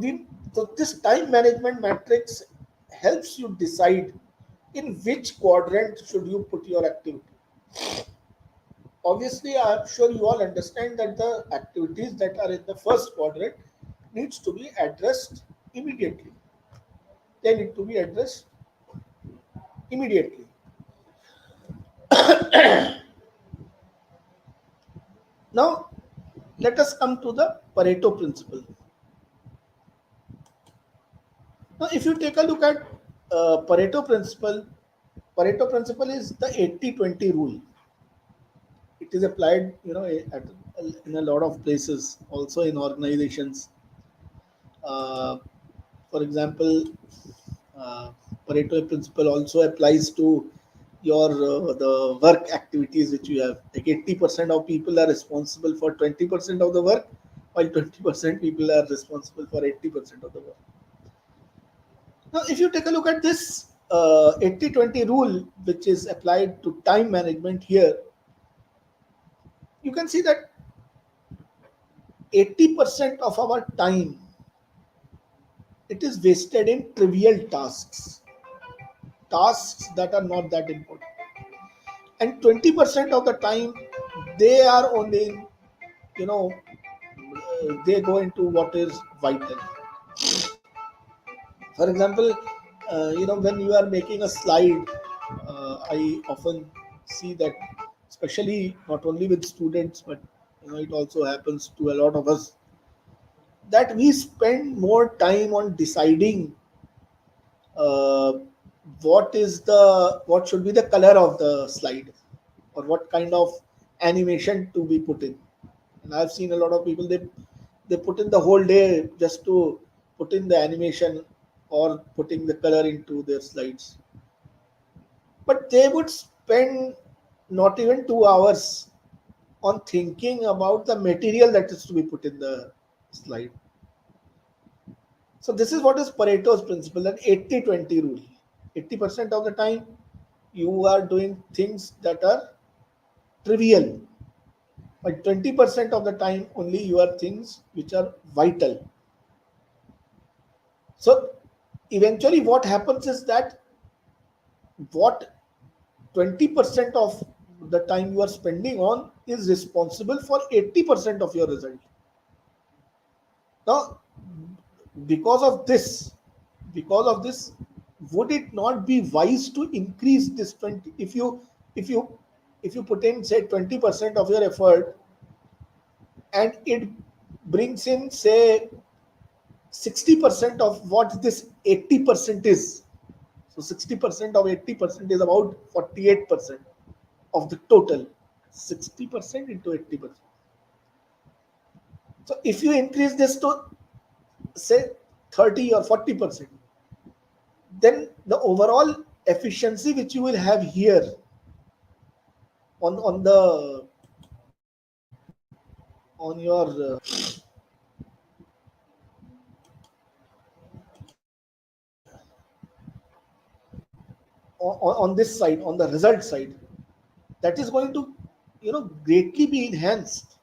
this time management matrix helps you decide in which quadrant should you put your activity. Obviously, I am sure you all understand that the activities that are in the first quadrant needs to be addressed immediately. They need to be addressed immediately. Now, let us come to the Pareto principle. Now, if you take a look at Pareto principle is the 80-20 rule. It is applied, in a lot of places, also in organizations. Uh, for example, uh, Pareto principle also applies to your the work activities which you have. Like 80% of people are responsible for 20% of the work, while 20% people are responsible for 80% of the work. Now, if you take a look at this 80-20 rule, which is applied to time management here, you can see that 80% of our time it is wasted in trivial tasks that are not that important, and 20% of the time they are only, you know they go into what is vital. For example, when you are making a slide, I often see that, especially not only with students, but it also happens to a lot of us, that we spend more time on deciding uh, what should be the color of the slide, or what kind of animation to be put in. And I've seen a lot of people, they put in the whole day just to put in the animation or putting the color into their slides, but they would spend not even 2 hours on thinking about the material that is to be put in the slide. So this is what is Pareto's principle, an 80-20 rule. 80% of the time you are doing things that are trivial, but 20% of the time only you are things which are vital. So eventually what happens is that what 20% of the time you are spending on is responsible for 80% of your result. Now, because of this, because of this, would it not be wise to increase this 20? If you if you put in say 20% of your effort, and it brings in say 60% of what this 80% is. So 60% of 80% is about 48% of the total. 60% into 80%. So if you increase this to say 30 or 40%, then the overall efficiency which you will have here on the on your on this side, on the result side, that is going to greatly be enhanced.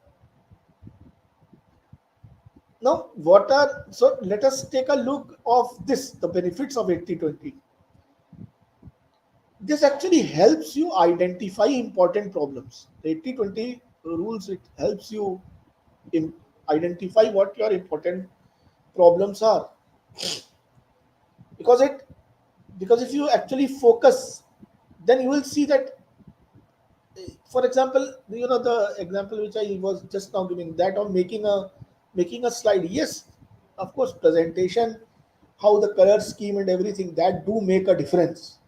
Now, let us take a look of this, the benefits of 80-20. This actually helps you identify important problems. The 80-20 rules, it helps you identify what your important problems are. Because if you actually focus, then you will see that, for example, the example which I was just now giving, that of making a slide. Yes, of course, presentation, how the color scheme and everything, that do make a difference.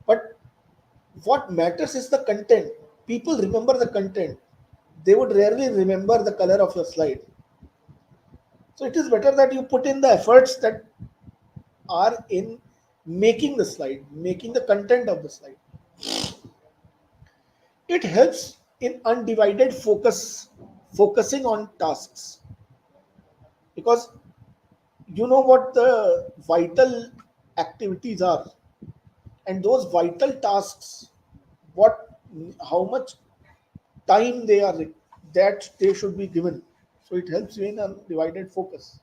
But what matters is the content. People remember the content. They would rarely remember the color of your slide. So it is better that you put in the efforts that are in making the slide, making the content of the slide. It helps in undivided focus, focusing on tasks, because you know what the vital activities are, and those vital tasks, what, how much time they are, that they should be given. So it helps you in undivided focus.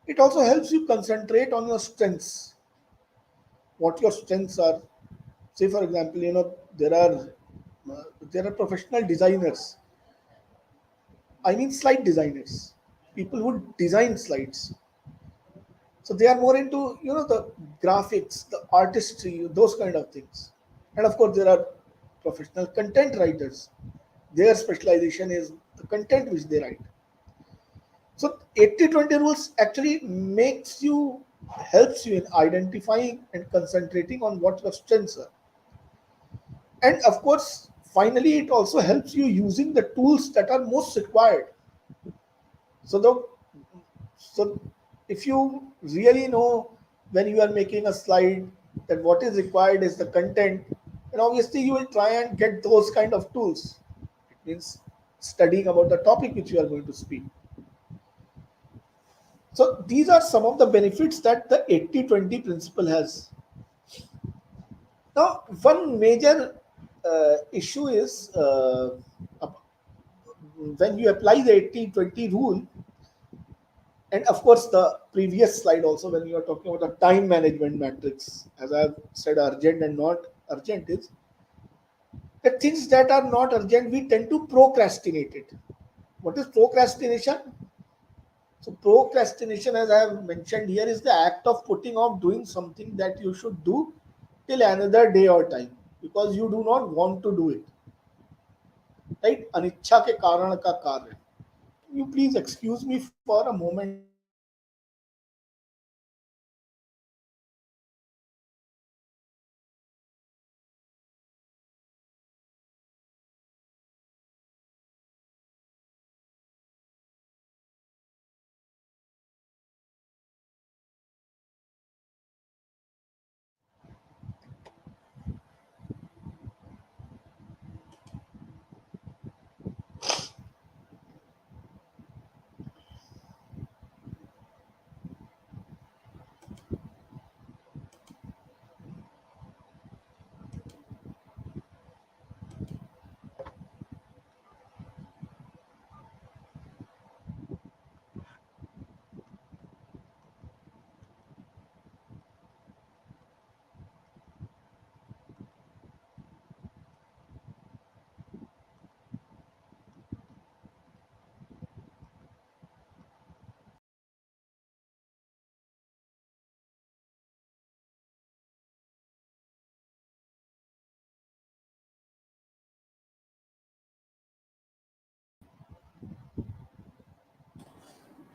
It also helps you concentrate on your strengths, what your strengths are. Say for example, there are professional designers, I mean slide designers, people who design slides. So they are more into the graphics, the artistry, those kind of things. And of course there are professional content writers. Their specialization is the content which they write. So 80-20 rules actually helps you in identifying and concentrating on what your strengths are. And of course, finally, it also helps you using the tools that are most required. So so if you really know when you are making a slide that what is required is the content, and obviously you will try and get those kind of tools. It means studying about the topic which you are going to speak. So these are some of the benefits that the 80-20 principle has. Now, one major issue is when you apply the 80-20 rule, and of course the previous slide also, when you are talking about the time management matrix, as I've said, urgent and not urgent is the things that are not urgent, we tend to procrastinate it. What is procrastination? So procrastination, as I have mentioned here, is the act of putting off doing something that you should do till another day or time, because you do not want to do it. Right? Anichha ke karan ka karya. You please excuse me for a moment.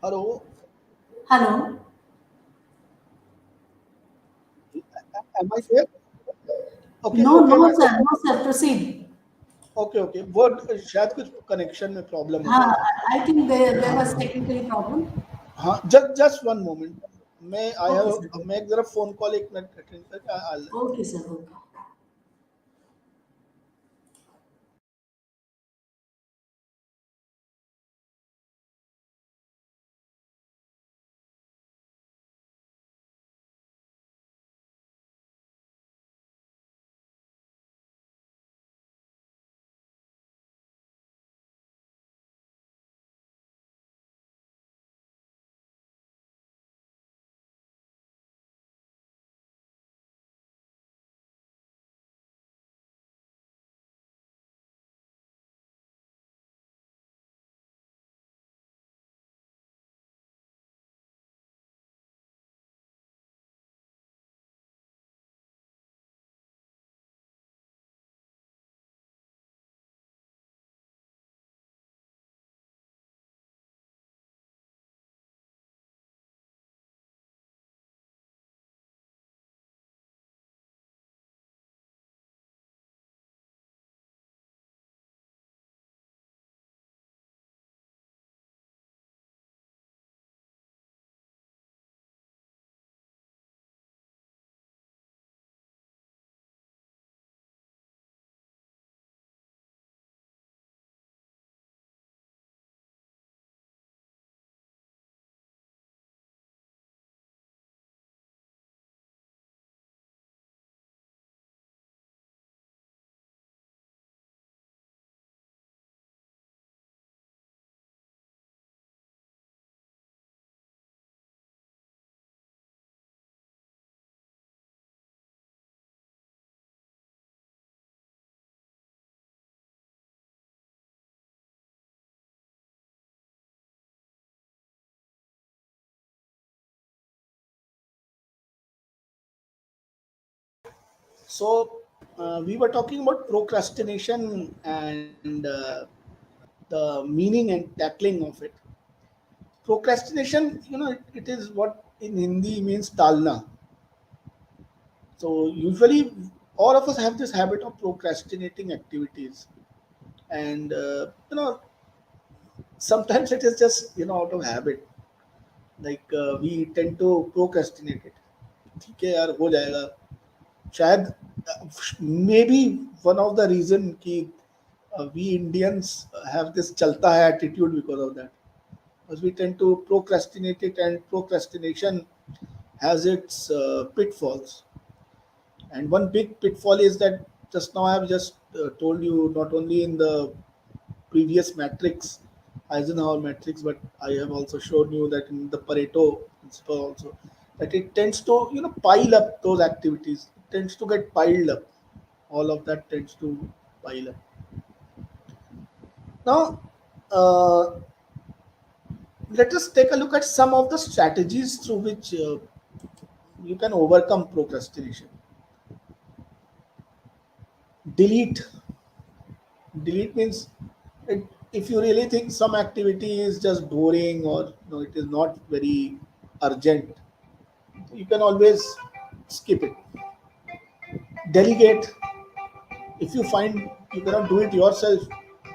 Hello,
Hello.
am I there? Okay,
No,
okay,
no,
madam.
sir. No, sir. Proceed.
Okay, okay. वो शायद कुछ connection में problem हो
हाँ,
गया था.
I think there was technical problem.
हाँ, just one moment. मैं I
Okay, sir.
have मैं एक जरा phone call एक मिनट attend करके I'll
Okay, sir. Okay.
So we were talking about procrastination and the meaning and tackling of it. Procrastination, it is what in Hindi means talna. So usually, all of us have this habit of procrastinating activities, and sometimes it is just out of habit. Like we tend to procrastinate it. ठीक है यार हो जाएगा शायद maybe one of the reason कि we Indians have this chalta hai attitude because of that. Because we tend to procrastinate it, and procrastination has its pitfalls. And one big pitfall is that just now I have just told you, not only in the previous matrix, Eisenhower matrix, but I have also shown you that in the Pareto principle also, that it tends to pile up those activities. It tends to get piled up. All of that tends to pile up. Now, uh, let us take a look at some of the strategies through which you can overcome procrastination. Delete. Delete means it, if you really think some activity is just boring or it is not very urgent, you can always skip it. Delegate. If you find you cannot do it yourself,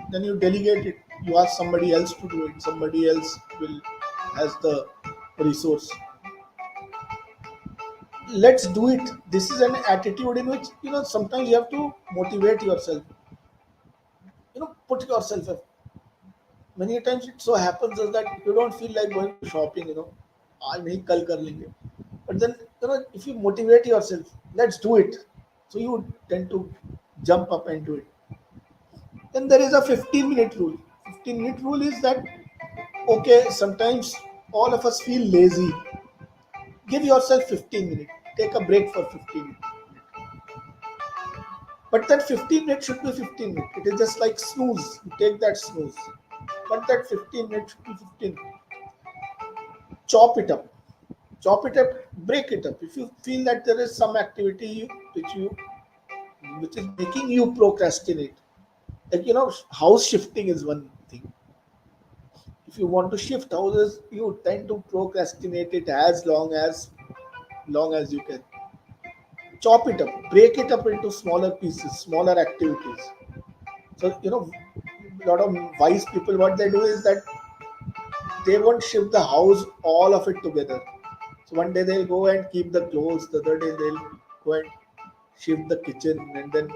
then you delegate it. You ask somebody else to do it. Somebody else will has the resource. Let's do it. This is an attitude in which sometimes you have to motivate yourself. Put yourself many times it so happens is that you don't feel like going shopping, आज नहीं कल कर लेंगे. But then if you motivate yourself, let's do it. So you tend to jump up and do it. Then there is a 15-minute rule. 15-minute rule is that okay, sometimes all of us feel lazy. Give yourself 15 minutes. Take a break for 15 minutes. But that 15 minutes should be 15 minutes. It is just like snooze. You take that snooze. But that 15 minutes should be 15 minutes. Chop it up. Chop it up, break it up. If you feel that there is some activity which is making you procrastinate, like house shifting is one thing. If you want to shift houses, you tend to procrastinate it as long as you can. Chop it up, break it up into smaller pieces, smaller activities. So a lot of wise people, what they do is that they won't shift the house all of it together. So one day they'll go and keep the clothes, the other day they'll go and shift the kitchen, and then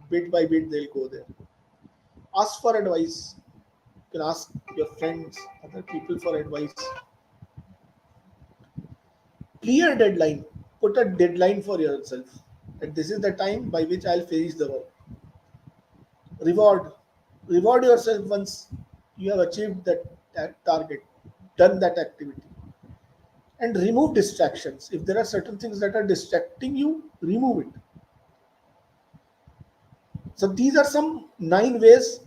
bit by bit they'll go there. Ask for advice. You can ask your friends, other people for advice. Clear deadline. Put a deadline for yourself. That this is the time by which I'll finish the work. Reward. Reward yourself once you have achieved that target, done that activity. And remove distractions. If there are certain things that are distracting you, remove it. So these are some 9 ways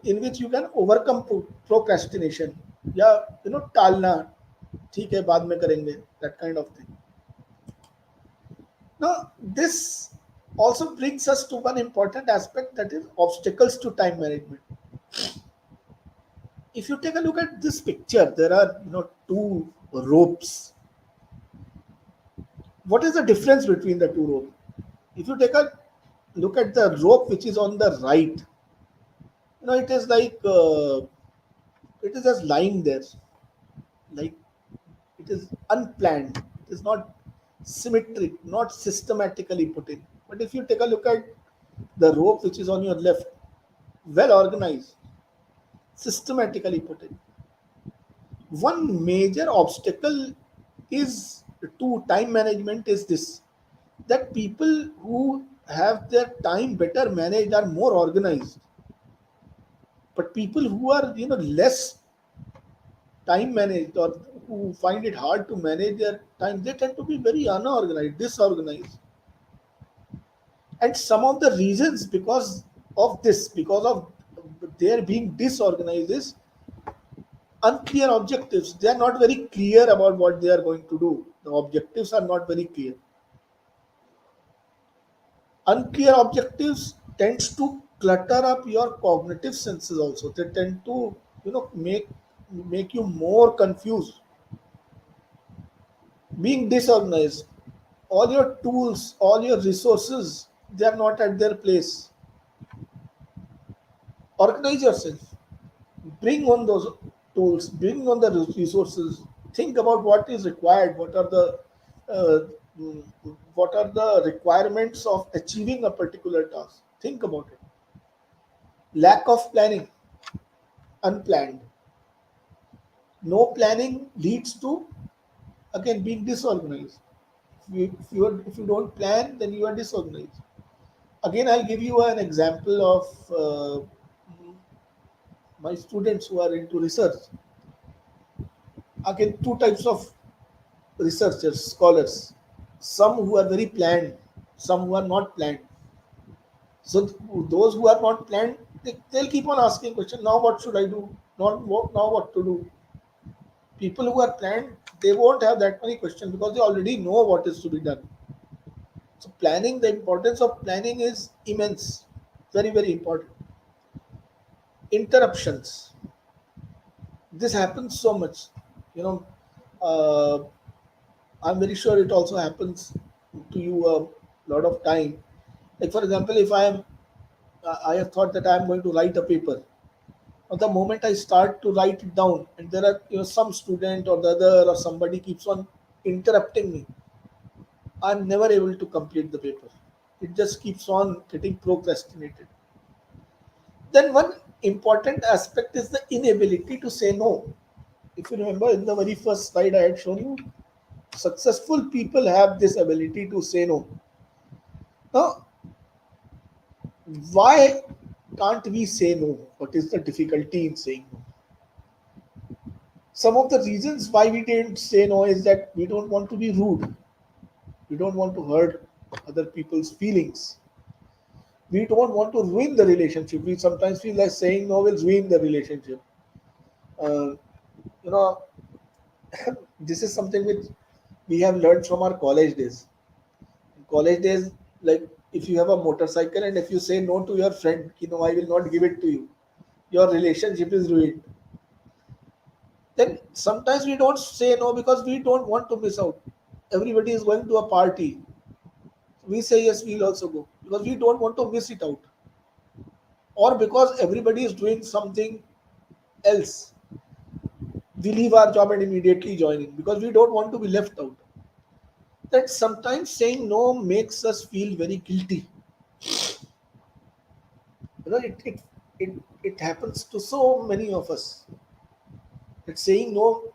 in which you can overcome procrastination. या टालना, ठीक है बाद में करेंगे, that kind of thing. Now this also brings us to one important aspect, that is obstacles to time management. If you take a look at this picture, there are two ropes. What is the difference between the two ropes? If you take a look at the rope which is on the right, it is like it is just lying there, like it is unplanned. It is not symmetric, not systematically put in. But if you take a look at the rope which is on your left, well organized, systematically put in. One major obstacle is to time management is this, that people who have their time better managed are more organized, but people who are less time managed, or who find it hard to manage their time, they tend to be very unorganized, disorganized. And some of the reasons because of their being disorganized, is unclear objectives. They are not very clear about what they are going to do. The objectives are not very clear. Unclear objectives tends to clutter up your cognitive senses also. They tend to, make you more confused, being disorganized. All your tools, all your resources, they are not at their place. Organize yourself, bring on those tools, bring on the resources, think about what is required, uh, mm, what are the requirements of achieving a particular task. Think about it. Lack of planning, unplanned. No planning leads to, again, being disorganized. If you don't plan, then you are disorganized. Again, I'll give you an example of my students who are into research. Again, two types of researchers, scholars. Some who are very planned, some who are not planned. So those who are not planned, they'll keep on asking questions. Now what should I do? Not what, now what to do? People who are planned, they won't have that many questions because they already know what is to be done. So planning, the importance of planning is immense, very very important. Interruptions. This happens so much. You know, uh, I'm very sure it also happens to you a lot of time. Like for example, if I have thought that I am going to write a paper. Now, the moment I start to write it down, and there are, some student or the other or somebody keeps on interrupting me, I'm never able to complete the paper. It just keeps on getting procrastinated. Then one important aspect is the inability to say no. If you remember in the very first slide I had shown you, successful people have this ability to say no. Now, why can't we say no? What is the difficulty in saying no? Some of the reasons why we didn't say no is that we don't want to be rude. We don't want to hurt other people's feelings. We don't want to ruin the relationship. We sometimes feel like saying no will ruin the relationship. Uh, you know, this is something which we have learned from our college days. In college days, like if you have a motorcycle and if you say no to your friend, I will not give it to you, your relationship is ruined. Then sometimes we don't say no because we don't want to miss out. Everybody is going to a party. We say yes, we'll also go because we don't want to miss it out, or because everybody is doing something else. We leave our job and immediately join in because we don't want to be left out. That sometimes saying no makes us feel very guilty. It happens to so many of us that saying no,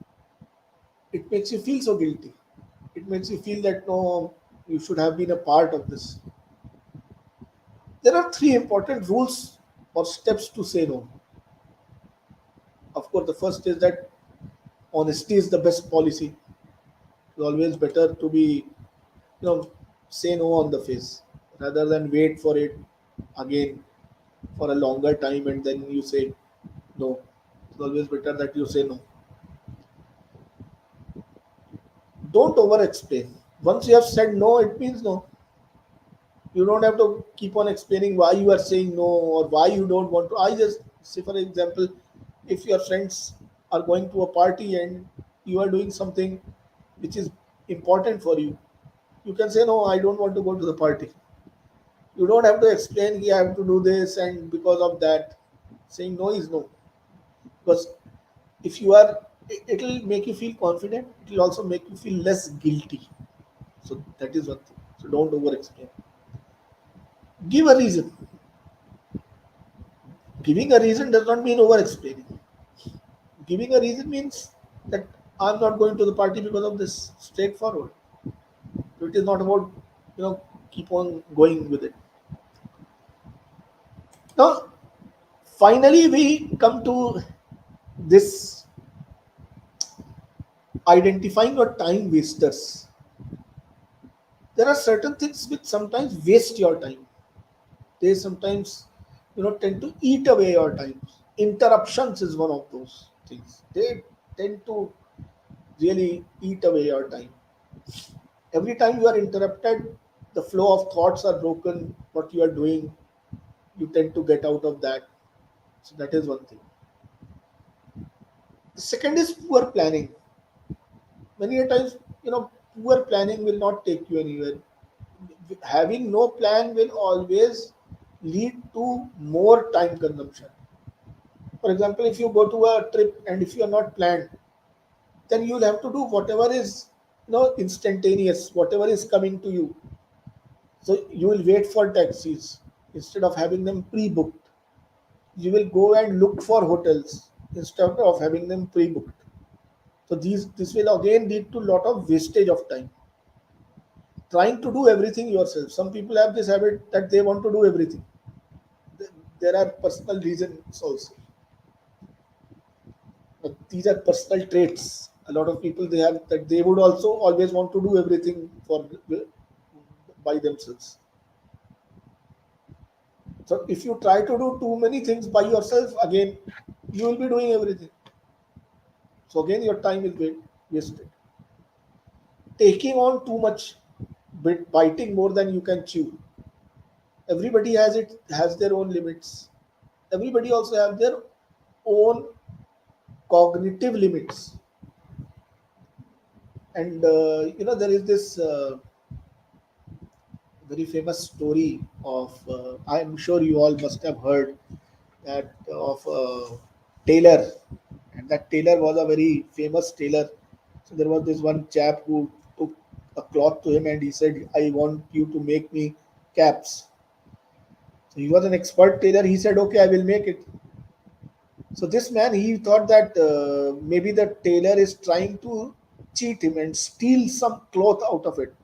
it makes you feel so guilty. It makes you feel that no, you should have been a part of this. There are three important rules or steps to say no. Of course, the first is that honesty is the best policy. It's always better to be, say no on the face rather than wait for it again for a longer time and then you say no. It's always better that you say no. Don't over explain. Once you have said no, it means no. You don't have to keep on explaining why you are saying no or why you don't want to. I just say, for example, if your friends are going to a party and you are doing something which is important for you, you can say, no, I don't want to go to the party. You don't have to explain, you have to do this, and because of that, saying no is no. Because if you are, it'll make you feel confident, it will also make you feel less guilty. So that is one thing. So don't over explain. Give a reason. Giving a reason does not mean over explaining. Giving a reason means that I'm not going to the party because of this. Straightforward. So it is not about, you know keep on going with it. Now, finally, we come to this identifying your time wasters. There are certain things which sometimes waste your time. They sometimes, tend to eat away your time. Interruptions is one of those things. They tend to really eat away your time. Every time you are interrupted, The flow of thoughts are broken. What you are doing, you tend to get out of that. So that is one thing. The second is poor planning. Many a times, poor planning will not take you anywhere. Having no plan will always lead to more time consumption. For example, if you go to a trip and if you are not planned, then you'll have to do whatever is instantaneous, whatever is coming to you. So you will wait for taxis instead of having them pre-booked. You will go and look for hotels instead of having them pre-booked. So this will again lead to a lot of wastage of time. Trying to do everything yourself. Some people have this habit that they want to do everything. There are personal reasons also. But these are personal traits. A lot of people they have that they would also always want to do everything for by themselves. So if you try to do too many things by yourself, again you will be doing everything. So again your time will be wasted. Taking on too much, biting more than you can chew. Everybody has their own limits. Everybody also have their own cognitive limits. And there is this very famous story of I'm sure you all must have heard that of tailor, and that tailor was a very famous tailor. So there was this one chap who took a cloth to him and he said, I want you to make me caps. So he was an expert tailor. He said, okay, I will make it. So this man, he thought that maybe the tailor is trying to cheat him and steal some cloth out of it.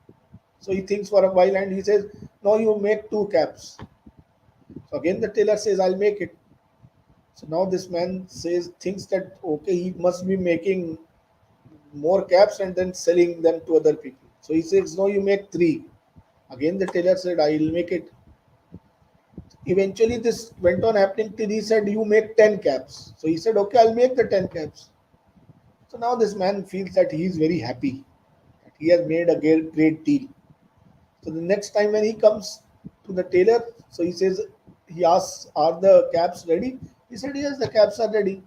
So he thinks for a while and he says, no, you make two caps. So again the tailor says, I'll make it. So now this man thinks that okay, he must be making more caps and then selling them to other people. So he says, no, you make three. Again the tailor said, I'll make it. Eventually this went on happening till he said, you make 10 caps. So he said, okay, I'll make the 10 caps. So now this man feels that he is very happy, that he has made a great deal. So the next time when he comes to the tailor, so he asks, are the caps ready? He said, yes, the caps are ready.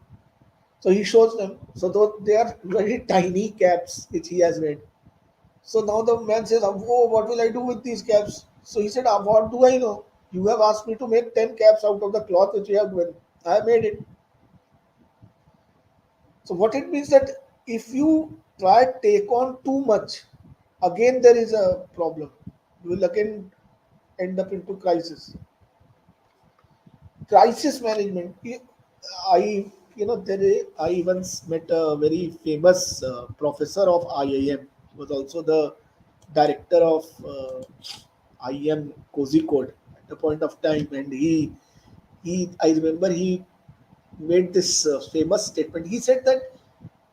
So he shows them. So though they are very tiny caps which he has made. So now the man says, oh, what will I do with these caps? So he said, what do I know? You have asked me to make 10 caps out of the cloth which you have given. I made it. So what it means that if you try take on too much, again there is a problem. You will again end up into crisis. Crisis management. I I once met a very famous professor of IIM. He was also the director of IIM Kozhikode at a point of time, and he I remember he made this famous statement. He said that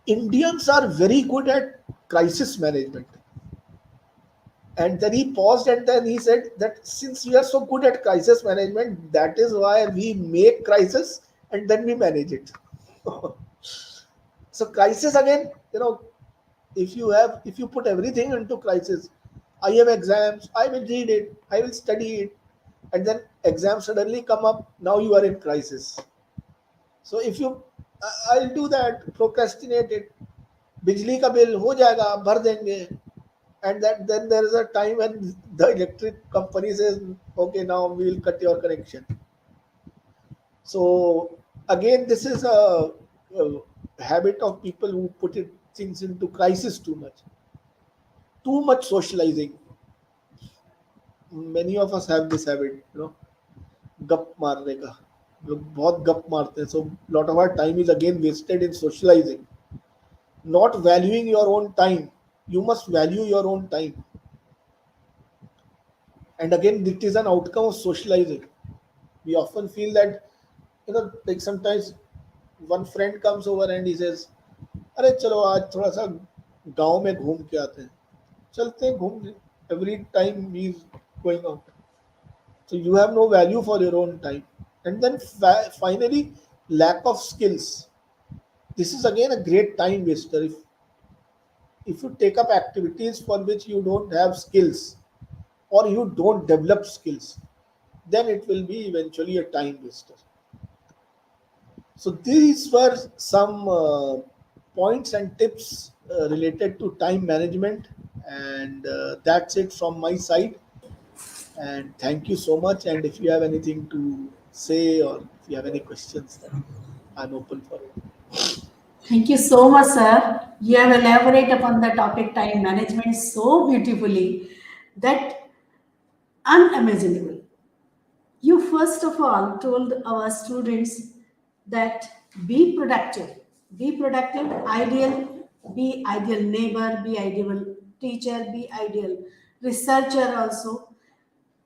Indians are very good at crisis management. And then he paused and then he said that since we are so good at crisis management, that is why we make crisis and then we manage it. So crisis again, if you put everything into crisis, I have exams, I will read it, I will study it, and then exams suddenly come up, now you are in crisis. So if you, I'll do that, procrastinate it, बिजली का bill हो जाएगा भर देंगे, and that then there is a time when the electric company says okay now we will cut your connection. So again this is a habit of people who put things into crisis too much socializing. Many of us have this habit, गप मारने का. लोग बहुत गप मारते हैं, so lot of our time is again wasted in socializing, not valuing your own time. You must value your own time. And again, it is an outcome of socializing. We often feel that, like sometimes one friend comes over and he says, अरे चलो आज थोड़ा सा गांव में घूम के आते हैं. चलते हैं घूम. Every time he is going out. So you have no value for your own time. And then finally, lack of skills. This is again a great time waster. If you take up activities for which you don't have skills, or you don't develop skills, then it will be eventually a time waster. So these were some points and tips related to time management, and that's it from my side. And thank you so much. And if you have anything to say or if you have any questions, then I'm open for it.
Thank you so much, sir. You have elaborated upon the topic time management so beautifully that unimaginable. You first of all told our students that be productive, ideal, be ideal neighbor, be ideal teacher, be ideal researcher also.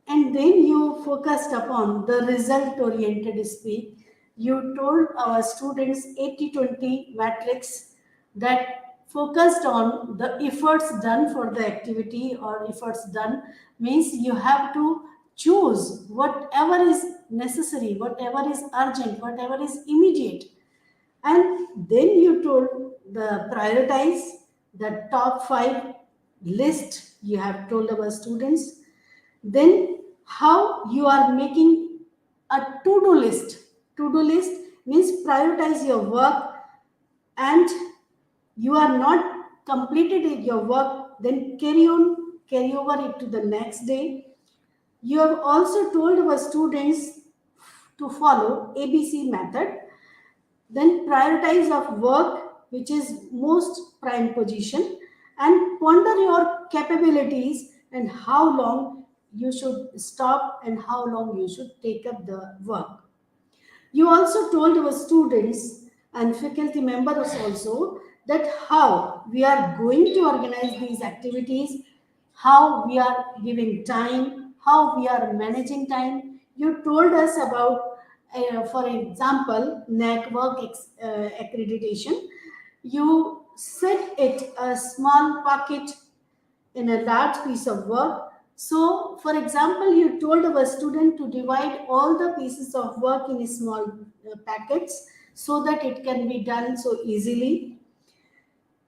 And then you focused upon the result oriented speak. You told our students 80-20 matrix that focused on the efforts done for the activity or efforts done means you have to choose whatever is necessary, whatever is urgent, whatever is immediate. And then you told the prioritize the top 5 list you have told our students, then how you are making a to-do list. To-do list means prioritize your work, and you are not completed your work, then carry over it to the next day. You have also told our students to follow ABC method, then prioritize of work which is most prime position, and ponder your capabilities and how long you should stop and how long you should take up the work. You also told our students and faculty members also that how we are going to organize these activities, how we are giving time, how we are managing time. You told us about, for example, network accreditation. You set it a small packet in a large piece of work. So, for example, you told our student to divide all the pieces of work in small packets so that it can be done so easily.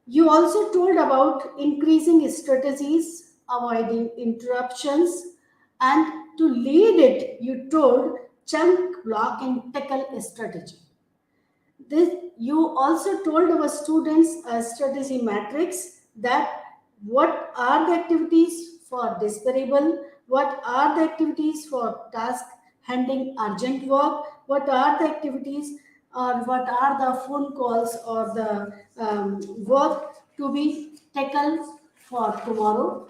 You also told about increasing strategies, avoiding interruptions, and to lead it, you told chunk, block, and tackle strategy. This, you also told our students a strategy matrix that what are the activities for discoverable, what are the activities for task handling urgent work, what are the activities or what are the phone calls or the work to be tackled for tomorrow.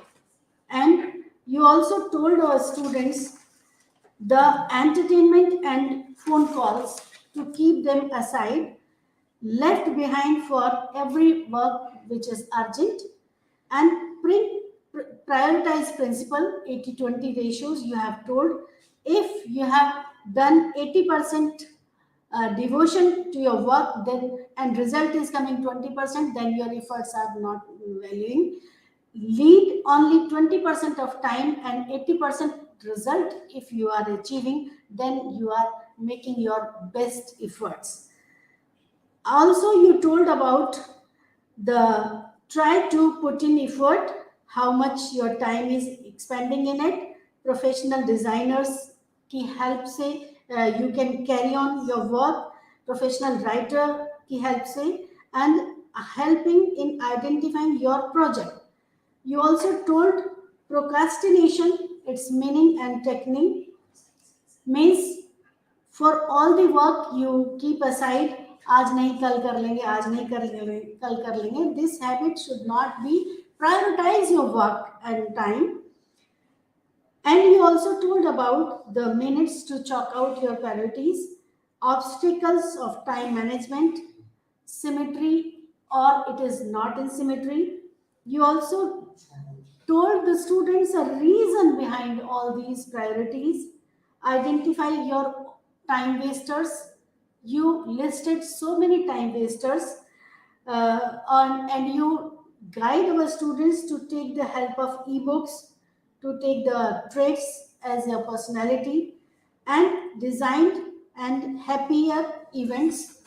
And you also told our students the entertainment and phone calls to keep them aside, left behind for every work which is urgent, and prioritize principle 80-20 ratios you have told. If you have done 80% devotion to your work, then and result is coming 20%, then your efforts are not valuing. Lead only 20% of time and 80% result. If you are achieving, then you are making your best efforts. Also, you told about the try to put in effort, how much your time is expending in it. Professional designers ki help se you can carry on your work. Professional writer ki help se, and helping in identifying your project. You also told procrastination, its meaning and technique means for all the work you keep aside, आज नहीं कल कर लेंगे, आज नहीं कर लेंगे, कल कर लेंगे. This habit should not be. Prioritize your work and time. And you also told about the minutes to chalk out your priorities, obstacles of time management, symmetry, or it is not in symmetry. You also told the students a reason behind all these priorities, identify your time wasters. You listed so many time wasters, and you guide our students to take the help of ebooks, to take the traits as a personality, and designed and happier events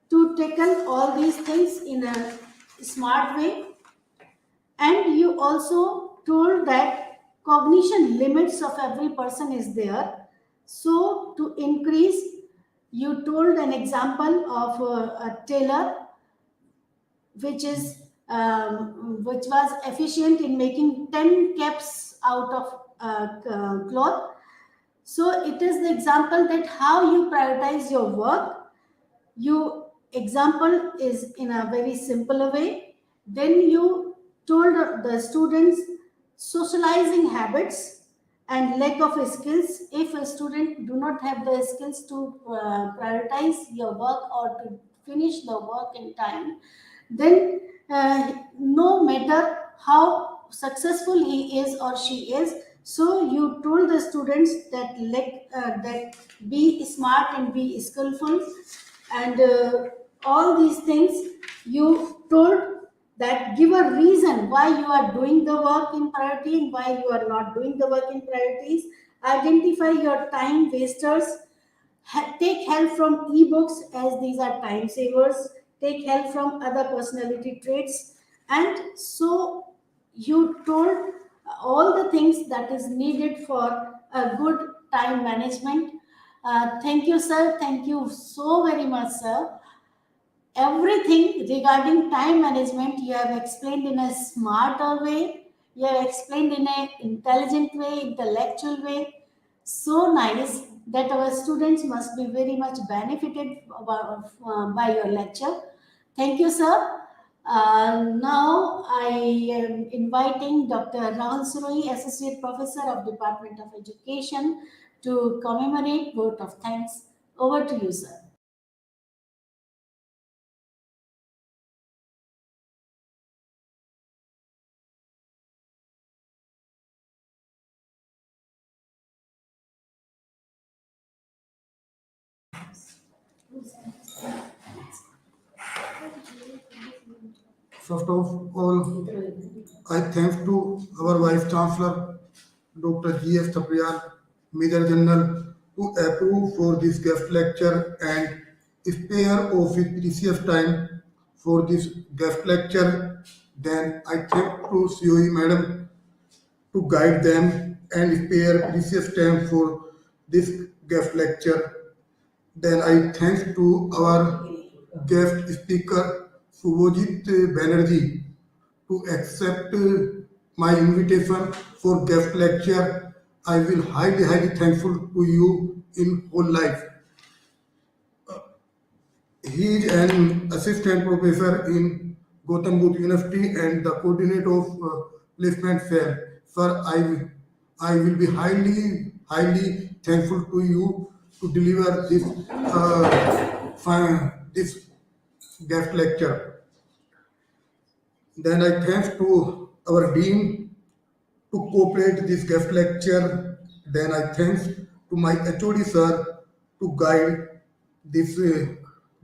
to tackle all these things in a smart way. And you also told that cognition limits of every person is there. So to increase, you told an example of a tailor which was efficient in making 10 caps out of cloth. So it is the example that how you prioritize your work. You example is in a very simple way. Then you told the students socializing habits and lack of skills. If a student do not have the skills to prioritize your work or to finish the work in time, then no matter how successful he is or she is, so you told the students that that be smart and be skillful, and all these things you told, that give a reason why you are doing the work in priority and why you are not doing the work in priorities. Identify your time wasters. Take help from ebooks, as these are time savers. Take help from other personality traits. And so you told all the things that is needed for a good time management. Thank you, sir. Thank you so very much, sir. Everything regarding time management you have explained in a smarter way, you have explained in an intelligent way, intellectual way, so nice that our students must be very much benefited by your lecture. Thank you, sir. Now I am inviting Dr. Rahul Suroi, Associate Professor of Department of Education, to commemorate vote of thanks. Over to you, sir.
First of all, I thank to our Vice Chancellor, Dr. G.S. Thapriyal, Major General, to approve for this guest lecture and spare of his precious time for this guest lecture. Then I thank to COE Madam to guide them and spare precious time for this guest lecture. Then I thank to our guest speaker Subhojit Banerjee to accept my invitation for guest lecture. I will highly thankful to you in whole life. He is an assistant professor in Gautam Buddha University and the coordinator of placement cell. Sir, I will be highly thankful to you to deliver this guest lecture. Then I thanks to our dean to cooperate this guest lecture. Then I thanks to my HOD sir to guide this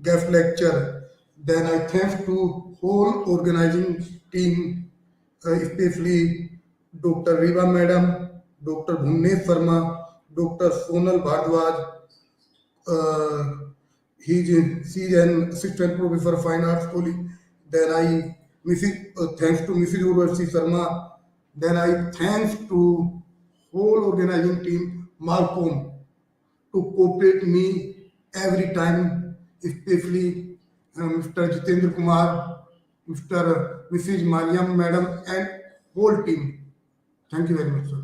guest lecture. Then I thanks to whole organizing team, especially Dr. Riva Madam, Dr. Bhumnesh Sharma, Dr. Sonal Bhardwaj. She's an assistant professor of fine arts college. Then I thanks to Mrs. Urvashi Sharma. Then I thanks to whole organizing team Malcolm to cooperate me every time, especially Mr. Jitendra Kumar, Mr. Mrs. Mariam Madam, and whole team. Thank you very much, sir.